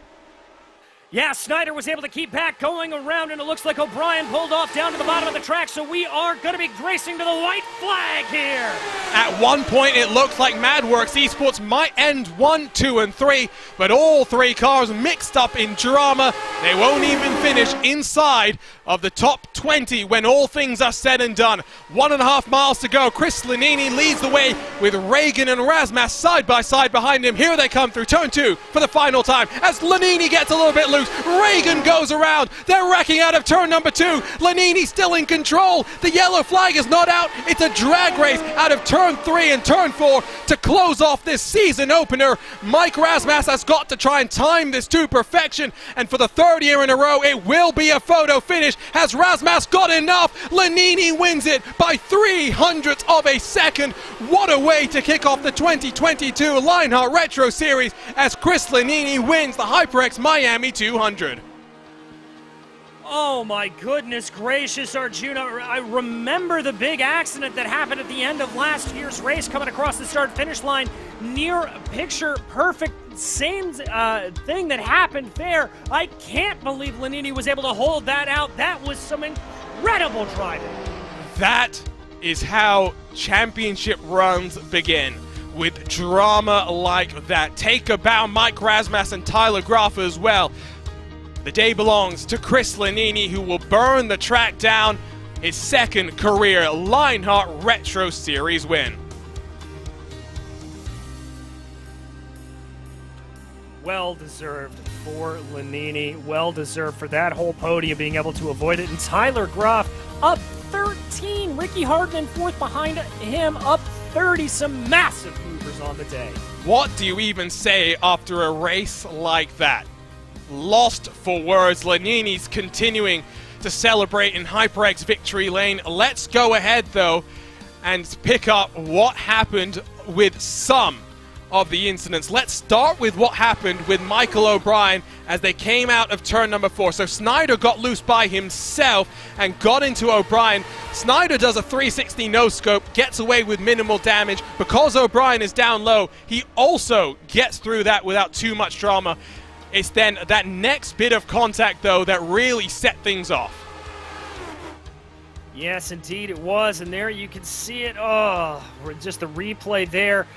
Yeah, Snyder was able to keep back going around, and it looks like O'Brien pulled off down to the bottom of the track, so we are going to be racing to the white flag here. At one point, it looked like MadWorks Esports might end 1, 2, and 3, but all 3 cars mixed up in drama. They won't even finish inside of the top 20 when all things are said and done. 1.5 miles to go. Chris Lanini leads the way with Reagan and Razmas side by side behind him. Here they come through turn 2 for the final time as Lanini gets a little bit loose. Reagan goes around. They're wrecking out of turn number 2. Lanini still in control. The yellow flag is not out. It's a drag race out of turn 3 and turn 4 to close off this season opener. Mike Razmas has got to try and time this to perfection, and for the 3rd year in a row, it will be a photo finish finish. Has Razmas got enough? Lanini wins it by 300ths of a second. What a way to kick off the 2022 Lionheart Retro Series as Chris Lanini wins the HyperX Miami 200. Oh my goodness gracious, Arjuna. I remember the big accident that happened at the end of last year's race coming across the start-finish line. Near picture perfect, same thing that happened there. I can't believe Lanini was able to hold that out. That was some incredible driving. That is how championship runs begin, with drama like that. Take a bow, Mike Razmas and Tyler Graf as well. The day belongs to Chris Lanini, who will burn the track down, his second career Lionheart Retro Series win. Well deserved for Lanini. Well deserved for that whole podium, being able to avoid it. And Tyler Graf up 13. Ricky Harden in fourth behind him, up 30. Some massive movers on the day. What do you even say after a race like that? Lost for words. Lanini's continuing to celebrate in HyperX victory lane. Let's go ahead though and pick up what happened with some of the incidents. Let's start with what happened with Michael O'Brien as they came out of turn number 4. So Snyder got loose by himself and got into O'Brien. Snyder does a 360 no-scope, gets away with minimal damage. Because O'Brien is down low, he also gets through that without too much drama. It's then that next bit of contact, though, that really set things off. Yes, indeed it was. And there you can see it. Oh, just the replay there.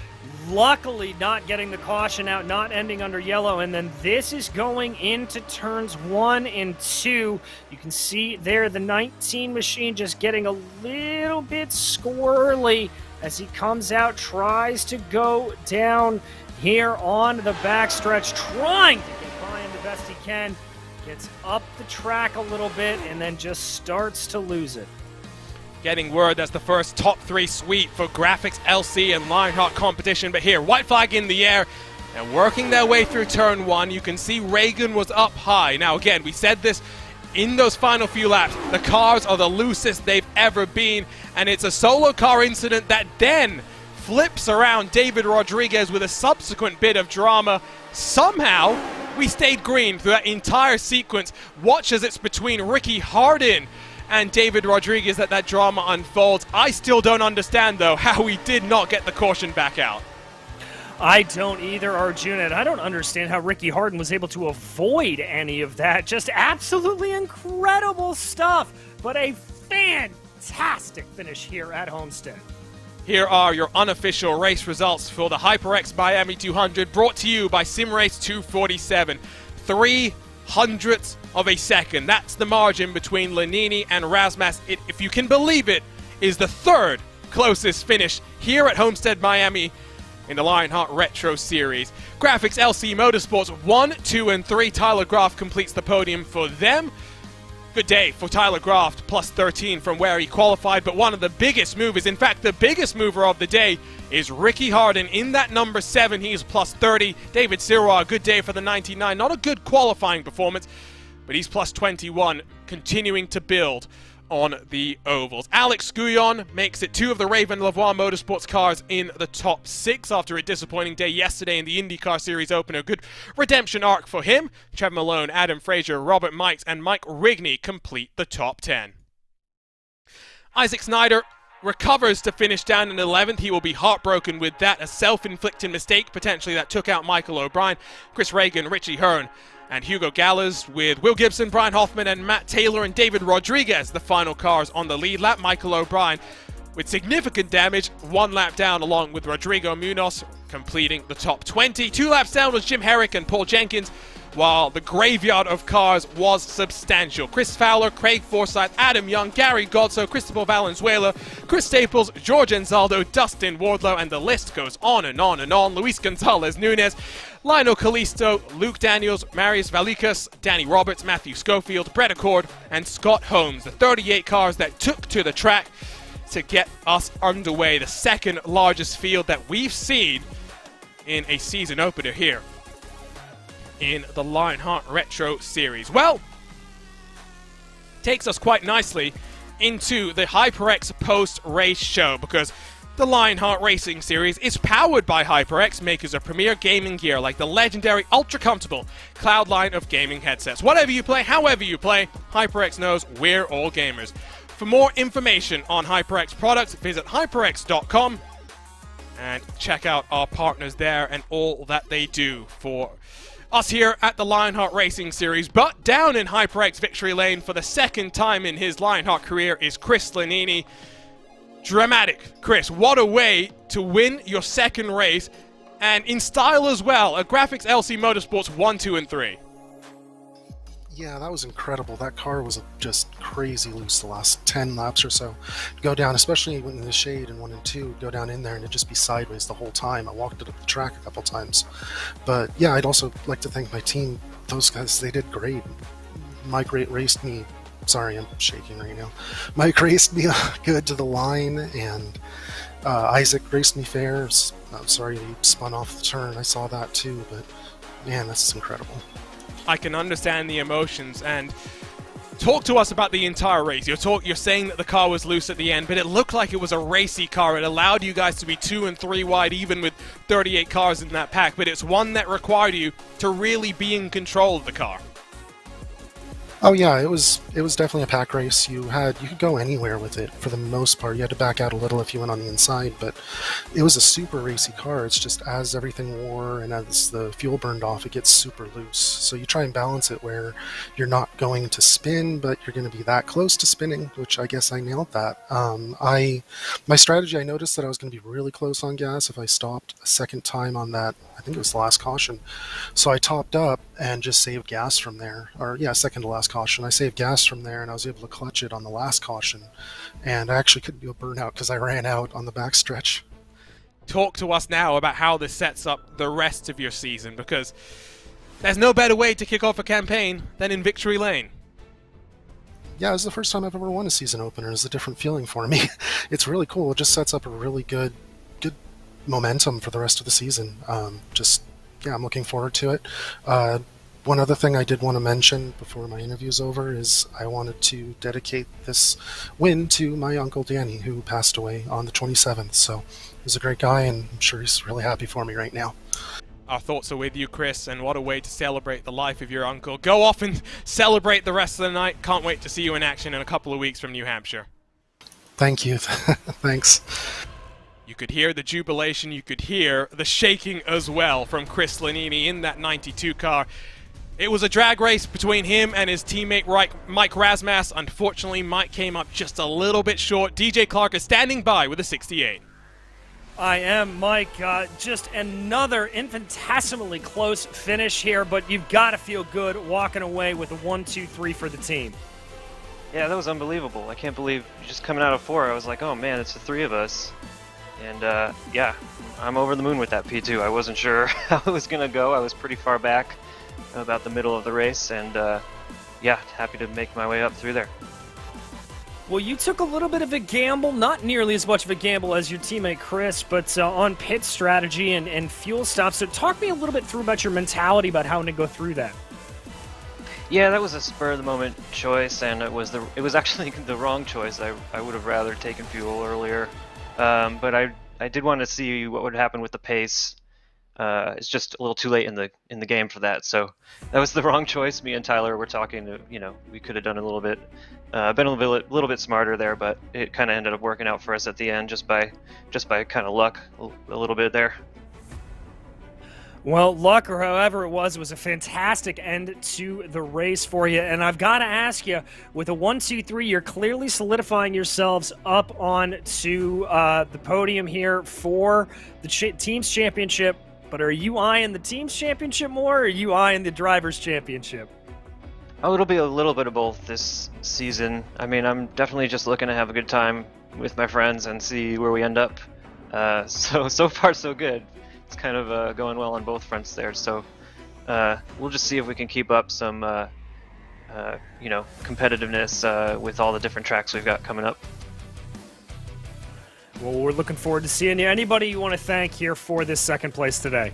Luckily not getting the caution out, not ending under yellow. And then this is going into turns 1 and 2. You can see there the 19 machine just getting a little bit squirrely as he comes out, tries to go down here on the backstretch, trying to get by him the best he can. Gets up the track a little bit and then just starts to lose it. Getting word that's the first top 3 sweep for Graphics LC and Lionheart competition. But here, white flag in the air and working their way through turn 1. You can see Reagan was up high. Now again, we said this in those final few laps. The cars are the loosest they've ever been, and it's a solo car incident that then flips around David Rodriguez with a subsequent bit of drama. Somehow, we stayed green through that entire sequence. Watch as it's between Ricky Harden and David Rodriguez that drama unfolds. I still don't understand, though, how we did not get the caution back out. I don't either, Arjuna, and I don't understand how Ricky Harden was able to avoid any of that. Just absolutely incredible stuff, but a fantastic finish here at Homestead. Here are your unofficial race results for the HyperX Miami 200, brought to you by SimRace 247. 300ths of a second. That's the margin between Lanini and Razmas. It, if you can believe it, is the third closest finish here at Homestead Miami in the Lionheart Retro Series. Graphics LC Motorsports 1, 2, and 3. Tyler Graf completes the podium for them. Good day for Tyler Graf, plus 13 from where he qualified, but one of the biggest movers, in fact the biggest mover of the day, is Ricky Harden in that number 7. He's plus 30. David Sirois, a good day for the 99. Not a good qualifying performance, but he's plus 21, continuing to build on the ovals. Alex Guyon makes it 2 of the Raven Lavoie Motorsports cars in the top 6 after a disappointing day yesterday in the IndyCar Series opener. Good redemption arc for him. Trevor Malone, Adam Frazier, Robert Mikes, and Mike Rigney complete the top 10. Isaac Snyder recovers to finish down in 11th. He will be heartbroken with that. A self-inflicted mistake, potentially, that took out Michael O'Brien. Chris Reagan, Richie Hearn, and Hugo Gallas with Will Gibson, Brian Hoffman, and Matt Taylor and David Rodriguez, the final cars on the lead lap. Michael O'Brien with significant damage, 1 lap down along with Rodrigo Munoz, completing the top 20. 2 laps down was Jim Herrick and Paul Jenkins, while the graveyard of cars was substantial. Chris Fowler, Craig Forsyth, Adam Young, Gary Godso, Cristobal Valenzuela, Chris Staples, George Enzaldo, Dustin Wardlow, and the list goes on and on and on. Luis Gonzalez Nunez, Lionel Callisto, Luke Daniels, Marius Valikas, Danny Roberts, Matthew Schofield, Brett Accord, and Scott Holmes. The 38 cars that took to the track to get us underway. The second largest field that we've seen in a season opener here in the Lionheart Retro Series. Well, takes us quite nicely into the HyperX post-race show, because the Lionheart Racing Series is powered by HyperX, makers of premier gaming gear like the legendary ultra-comfortable Cloud line of gaming headsets. Whatever you play, however you play, HyperX knows we're all gamers. For more information on HyperX products, visit hyperx.com and check out our partners there and all that they do for us here at the Lionheart Racing Series. But down in HyperX victory lane for the second time in his Lionheart career is Chris Lanini. Dramatic. Chris, what a way to win your second race, and in style as well, a Graphics LC Motorsports 1, 2, and 3. Yeah, that was incredible. That car was just crazy loose the last 10 laps or so. Go down, especially when in the shade in 1 and 2, go down in there and it'd just be sideways the whole time. I walked it up the track a couple times. But yeah, I'd also like to thank my team. Those guys, they did great. Mike raced me. Sorry, I'm shaking right now. Mike raced me good to the line, and Isaac raced me fair. I'm sorry he spun off the turn. I saw that too, but man, this is incredible. I can understand the emotions, and talk to us about the entire race. You're saying that the car was loose at the end, but it looked like it was a racy car. It allowed you guys to be 2 and 3 wide, even with 38 cars in that pack, but it's one that required you to really be in control of the car. Oh yeah, it was definitely a pack race. You could go anywhere with it for the most part. You had to back out a little if you went on the inside, but it was a super racy car. It's just as everything wore and as the fuel burned off, it gets super loose. So you try and balance it where you're not going to spin, but you're going to be that close to spinning, which I guess I nailed that. My strategy, I noticed that I was going to be really close on gas if I stopped a second time on that. I think it was the last caution. So I topped up and just saved gas from there. Or yeah, second to last caution. I saved gas from there, and I was able to clutch it on the last caution. And I actually couldn't do a burnout because I ran out on the backstretch. Talk to us now about how this sets up the rest of your season, because there's no better way to kick off a campaign than in victory lane. Yeah, it's the first time I've ever won a season opener. It's a different feeling for me. It's really cool. It just sets up a really good momentum for the rest of the season. I'm looking forward to it. One other thing I did want to mention before my interview's over is I wanted to dedicate this win to my uncle Danny, who passed away on the 27th. So he was a great guy, and I'm sure he's really happy for me right now. Our thoughts are with you, Chris, and what a way to celebrate the life of your uncle. Go off and celebrate the rest of the night. Can't wait to see you in action in a couple of weeks from New Hampshire. Thank you. Thanks. You could hear the jubilation, you could hear the shaking as well from Chris Lanini in that 92 car. It was a drag race between him and his teammate Mike Rasmas. Unfortunately, Mike came up just a little bit short. DJ Clark is standing by with a 68. I am, Mike. Just another infinitesimally close finish here, but you've got to feel good walking away with a 1-2-3 for the team. Yeah, that was unbelievable. I can't believe just coming out of 4, I was like, oh man, it's the 3 of us. And yeah, I'm over the moon with that P2. I wasn't sure how it was going to go. I was pretty far back, about the middle of the race, and yeah, happy to make my way up through there. Well, you took a little bit of a gamble, not nearly as much of a gamble as your teammate Chris, but on pit strategy and fuel stops. So talk me a little bit through about your mentality about how to go through that. Yeah, that was a spur-of-the-moment choice, and it was actually the wrong choice. I would have rather taken fuel earlier. But I did want to see what would happen with the pace. It's just a little too late in the game for that, so that was the wrong choice. Me and Tyler were talking. We could have done a little bit, been a little bit smarter there, but it kind of ended up working out for us at the end just by kind of luck a little bit there. Well, luck or however it was a fantastic end to the race for you. And I've got to ask you, with a 1-2-3, you're clearly solidifying yourselves up on to the podium here for the team's championship. But are you eyeing the team's championship more, or are you eyeing the driver's championship? Oh, it'll be a little bit of both this season. I mean, I'm definitely just looking to have a good time with my friends and see where we end up. So far, so good. It's kind of going well on both fronts there. So we'll just see if we can keep up some, competitiveness with all the different tracks we've got coming up. Well, we're looking forward to seeing you. Anybody you want to thank here for this second place today?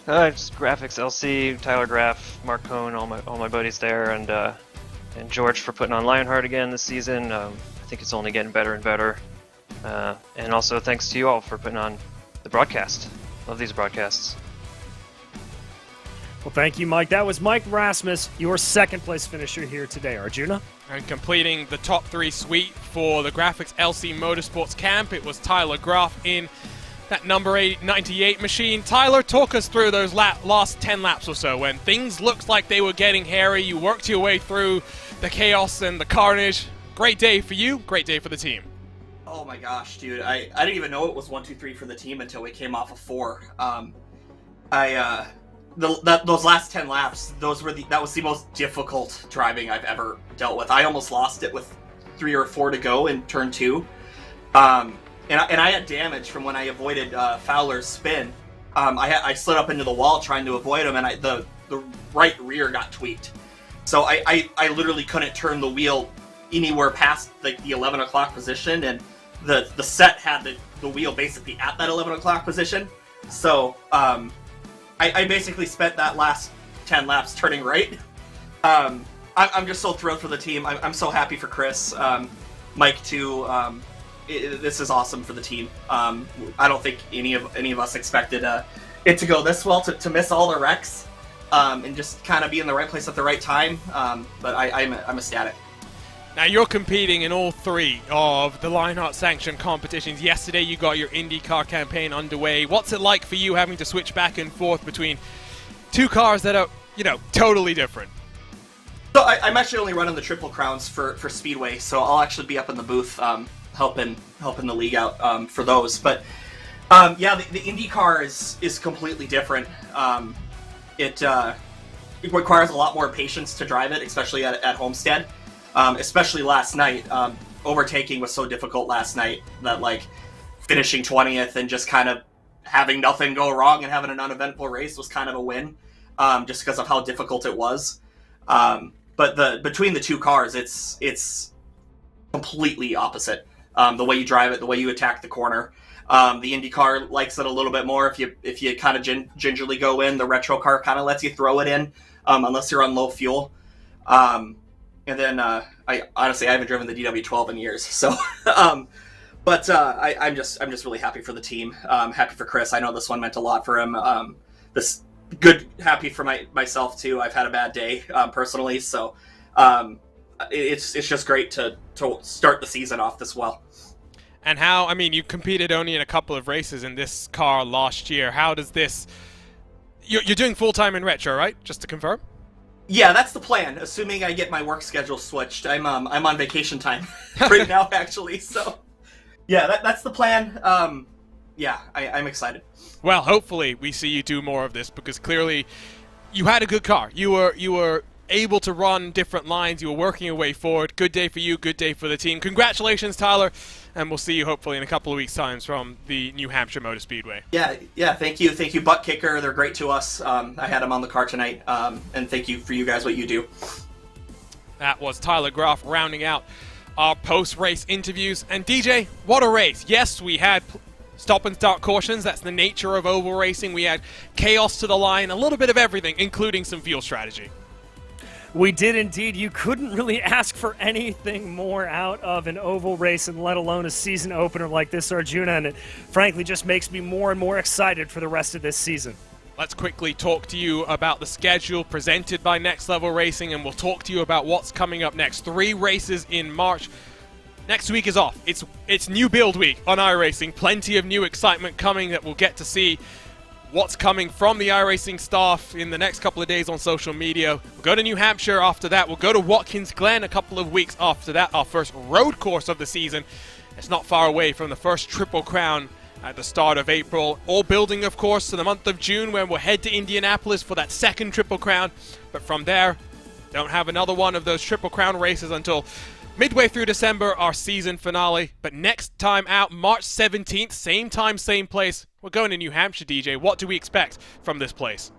Just Graphics LC, Tyler Graff, Mark Cohn, all my buddies there, and and George for putting on Lionheart again this season. I think it's only getting better and better. And also thanks to you all for putting on the broadcast. Love these broadcasts. Well, thank you, Mike. That was Mike Rasmus, your second place finisher here today. Arjuna? And completing the top 3 suite for the Graphics LC Motorsports camp, it was Tyler Groff in that number 98 machine. Tyler, talk us through those last 10 laps or so when things looked like they were getting hairy. You worked your way through the chaos and the carnage. Great day for you, great day for the team. Oh my gosh, dude. I didn't even know it was 1, 2, 3 for the team until we came off of 4. Those last 10 laps, that was the most difficult driving I've ever dealt with. I almost lost it with 3 or 4 to go in turn 2. And I had damage from when I avoided Fowler's spin. I slid up into the wall trying to avoid him, and the right rear got tweaked. So I literally couldn't turn the wheel anywhere past the 11 o'clock position, and the set had the wheel basically at that 11 o'clock position. So I basically spent that last 10 laps turning right. I'm just so thrilled for the team. I'm so happy for Chris, Mike too. This is awesome for the team. I don't think any of us expected it to go this well, to miss all the wrecks, and just kind of be in the right place at the right time. But I'm ecstatic. Now you're competing in all 3 of the Lionheart sanctioned competitions. Yesterday you got your IndyCar campaign underway. What's it like for you having to switch back and forth between 2 cars that are, totally different? So I'm actually only running the Triple Crowns for Speedway, so I'll actually be up in the booth helping the league out for those. But yeah, the IndyCar is completely different. It requires a lot more patience to drive it, especially at Homestead. Especially last night, overtaking was so difficult last night that finishing 20th and just kind of having nothing go wrong and having an uneventful race was kind of a win, just because of how difficult it was. But between the 2 cars, it's completely opposite. The way you drive it, the way you attack the corner. The Indy car likes it a little bit more if you kind of gingerly go in. The retro car kind of lets you throw it in, unless you're on low fuel. And then I haven't driven the DW12 in years, so but I'm just really happy for the team. Happy for Chris. I know this one meant a lot for him. Happy for myself too. I've had a bad day personally, so it's just great to start the season off this well. And you competed only in a couple of races in this car last year. How does this? You're doing full time in retro, right? Just to confirm. Yeah, that's the plan. Assuming I get my work schedule switched, I'm on vacation time right now, actually. So, yeah, that's the plan. Yeah, I'm excited. Well, hopefully we see you do more of this, because clearly you had a good car. You were able to run different lines. You were working your way forward. Good day for you. Good day for the team. Congratulations, Tyler. And we'll see you hopefully in a couple of weeks' time from the New Hampshire Motor Speedway. Yeah, thank you. Butt Kicker, they're great to us. I had them on the car tonight, and thank you for you guys, what you do. That was Tyler Groff rounding out our post-race interviews. And DJ, what a race. Yes, we had stop and start cautions. That's the nature of oval racing. We had chaos to the line, a little bit of everything, including some fuel strategy. We did indeed. You couldn't really ask for anything more out of an oval race, and let alone a season opener like this, Arjuna, and it frankly just makes me more and more excited for the rest of this season. Let's quickly talk to you about the schedule presented by Next Level Racing, and we'll talk to you about what's coming up next. 3 races in March. Next week is off. It's new build week on iRacing. Plenty of new excitement coming that we'll get to see what's coming from the iRacing staff in the next couple of days on social media. We'll go to New Hampshire after that. We'll go to Watkins Glen a couple of weeks after that, our first road course of the season. It's not far away from the first Triple Crown at the start of April. All building, of course, to the month of June, when we'll head to Indianapolis for that second Triple Crown. But from there, don't have another one of those Triple Crown races until midway through December, our season finale. But next time out, March 17th, same time, same place. We're going to New Hampshire, DJ. What do we expect from this place?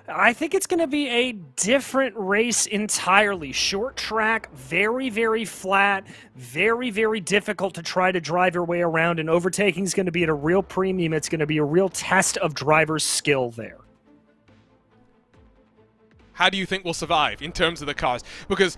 I think it's going to be a different race entirely. Short track, very, very flat, very, very difficult to try to drive your way around, and overtaking is going to be at a real premium. It's going to be a real test of drivers' skill there. how do you think we'll survive in terms of the cars? Because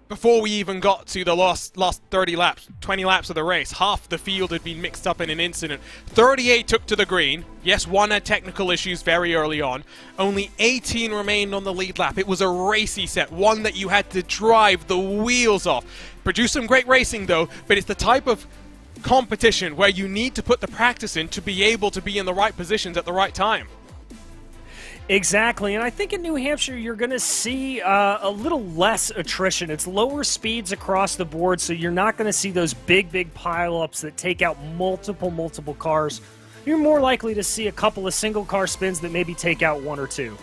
before we even got to the last 30 laps, 20 laps of the race, half the field had been mixed up in an incident. 38 took to the green. Yes, one had technical issues very early on. Only 18 remained on the lead lap. It was a racy set, one that you had to drive the wheels off. Produce some great racing though, but it's the type of competition where you need to put the practice in to be able to be in the right positions at the right time. Exactly, and I think in New Hampshire you're going to see a little less attrition. It's lower speeds across the board, so you're not going to see those big pileups that take out multiple cars. You're more likely to see a couple of single-car spins that maybe take out one or two.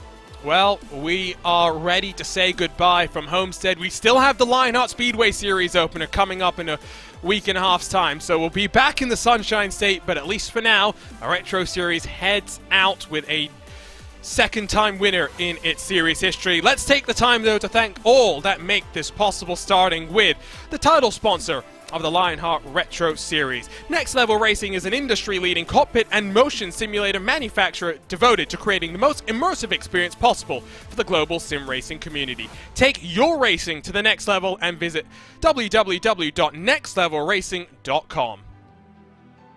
Well, we are ready to say goodbye from Homestead. We still have the Lionheart Speedway Series opener coming up in a week and a half's time, so we'll be back in the Sunshine State, but at least for now, our Retro Series heads out with a second-time winner in its series history. Let's take the time, though, to thank all that make this possible, starting with the title sponsor of the Lionheart Retro Series. Next Level Racing is an industry-leading cockpit and motion simulator manufacturer devoted to creating the most immersive experience possible for the global sim racing community. Take your racing to the next level and visit www.nextlevelracing.com.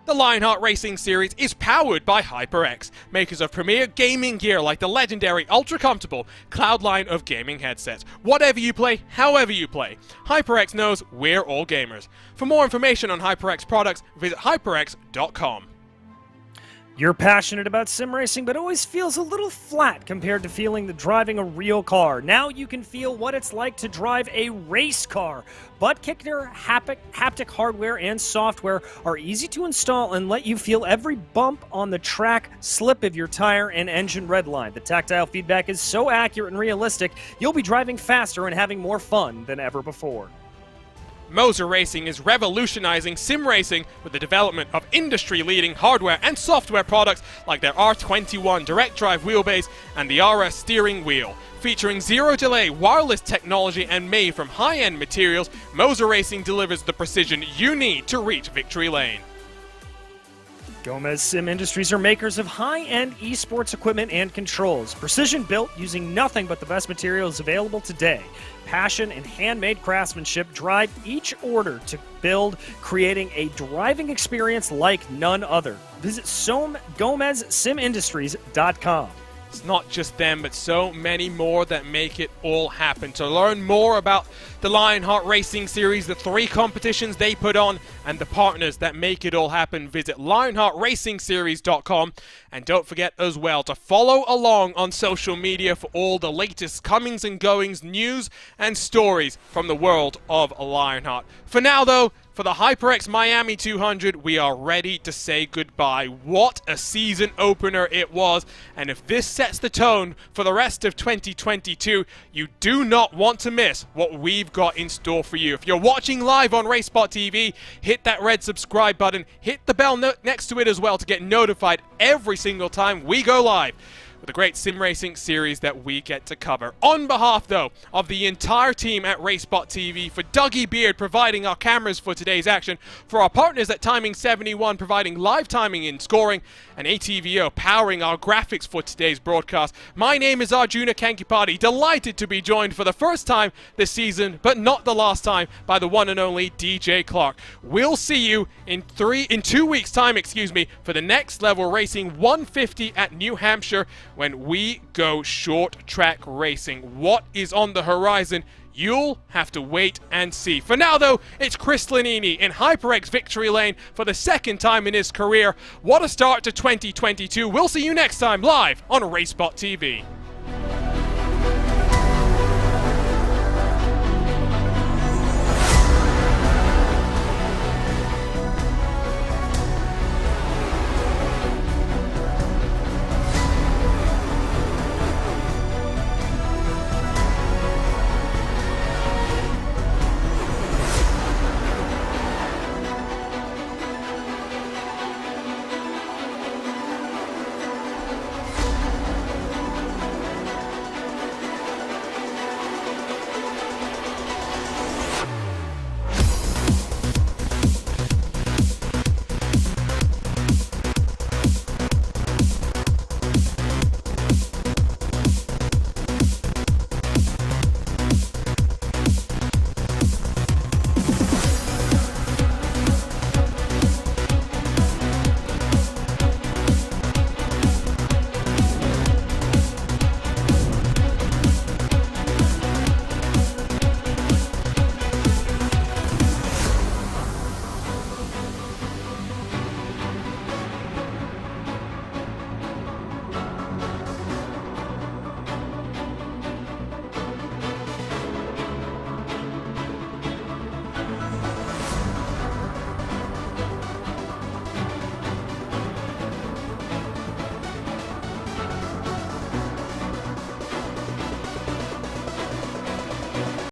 The Lionheart Racing Series is powered by HyperX, makers of premier gaming gear like the legendary ultra-comfortable Cloud line of gaming headsets. Whatever you play, however you play, HyperX knows we're all gamers. For more information on HyperX products, visit hyperx.com. You're passionate about sim racing, but always feels a little flat compared to feeling the driving a real car. Now you can feel what it's like to drive a race car. Butt kicker, haptic hardware, and software are easy to install and let you feel every bump on the track, slip of your tire, and engine redline. The tactile feedback is so accurate and realistic, you'll be driving faster and having more fun than ever before. Moser Racing is revolutionizing sim racing with the development of industry-leading hardware and software products like their R21 direct drive wheelbase and the RS steering wheel. Featuring zero-delay wireless technology and made from high-end materials, Moser Racing delivers the precision you need to reach victory lane. Gomez Sim Industries are makers of high-end esports equipment and controls. Precision built using nothing but the best materials available today. Passion and handmade craftsmanship drive each order to build, creating a driving experience like none other. Visit GomezSimIndustries.com. It's not just them, but so many more that make it all happen. To learn more about the Lionheart Racing Series, the 3 competitions they put on, and the partners that make it all happen, visit LionheartRacingSeries.com. And don't forget as well to follow along on social media for all the latest comings and goings, news and stories from the world of Lionheart. For now, though, for the HyperX Miami 200, we are ready to say goodbye. What a season opener it was, and if this sets the tone for the rest of 2022, you do not want to miss what we've got in store for you. If you're watching live on RaceSpot TV, hit that red subscribe button, hit the bell next to it as well to get notified every single time we go live with a great sim racing series that we get to cover. On behalf, though, of the entire team at RaceSpot TV, for Dougie Beard providing our cameras for today's action, for our partners at Timing 71 providing live timing and scoring, and ATVO powering our graphics for today's broadcast, my name is Arjuna Kankipati, delighted to be joined for the first time this season, but not the last time, by the one and only DJ Clark. We'll see you in 2 weeks' time, for the Next Level Racing 150 at New Hampshire, when we go short track racing. What is on the horizon? You'll have to wait and see. For now, though, it's Chris Lanini in HyperX victory lane for the second time in his career. What a start to 2022. We'll see you next time live on RaceSpot TV.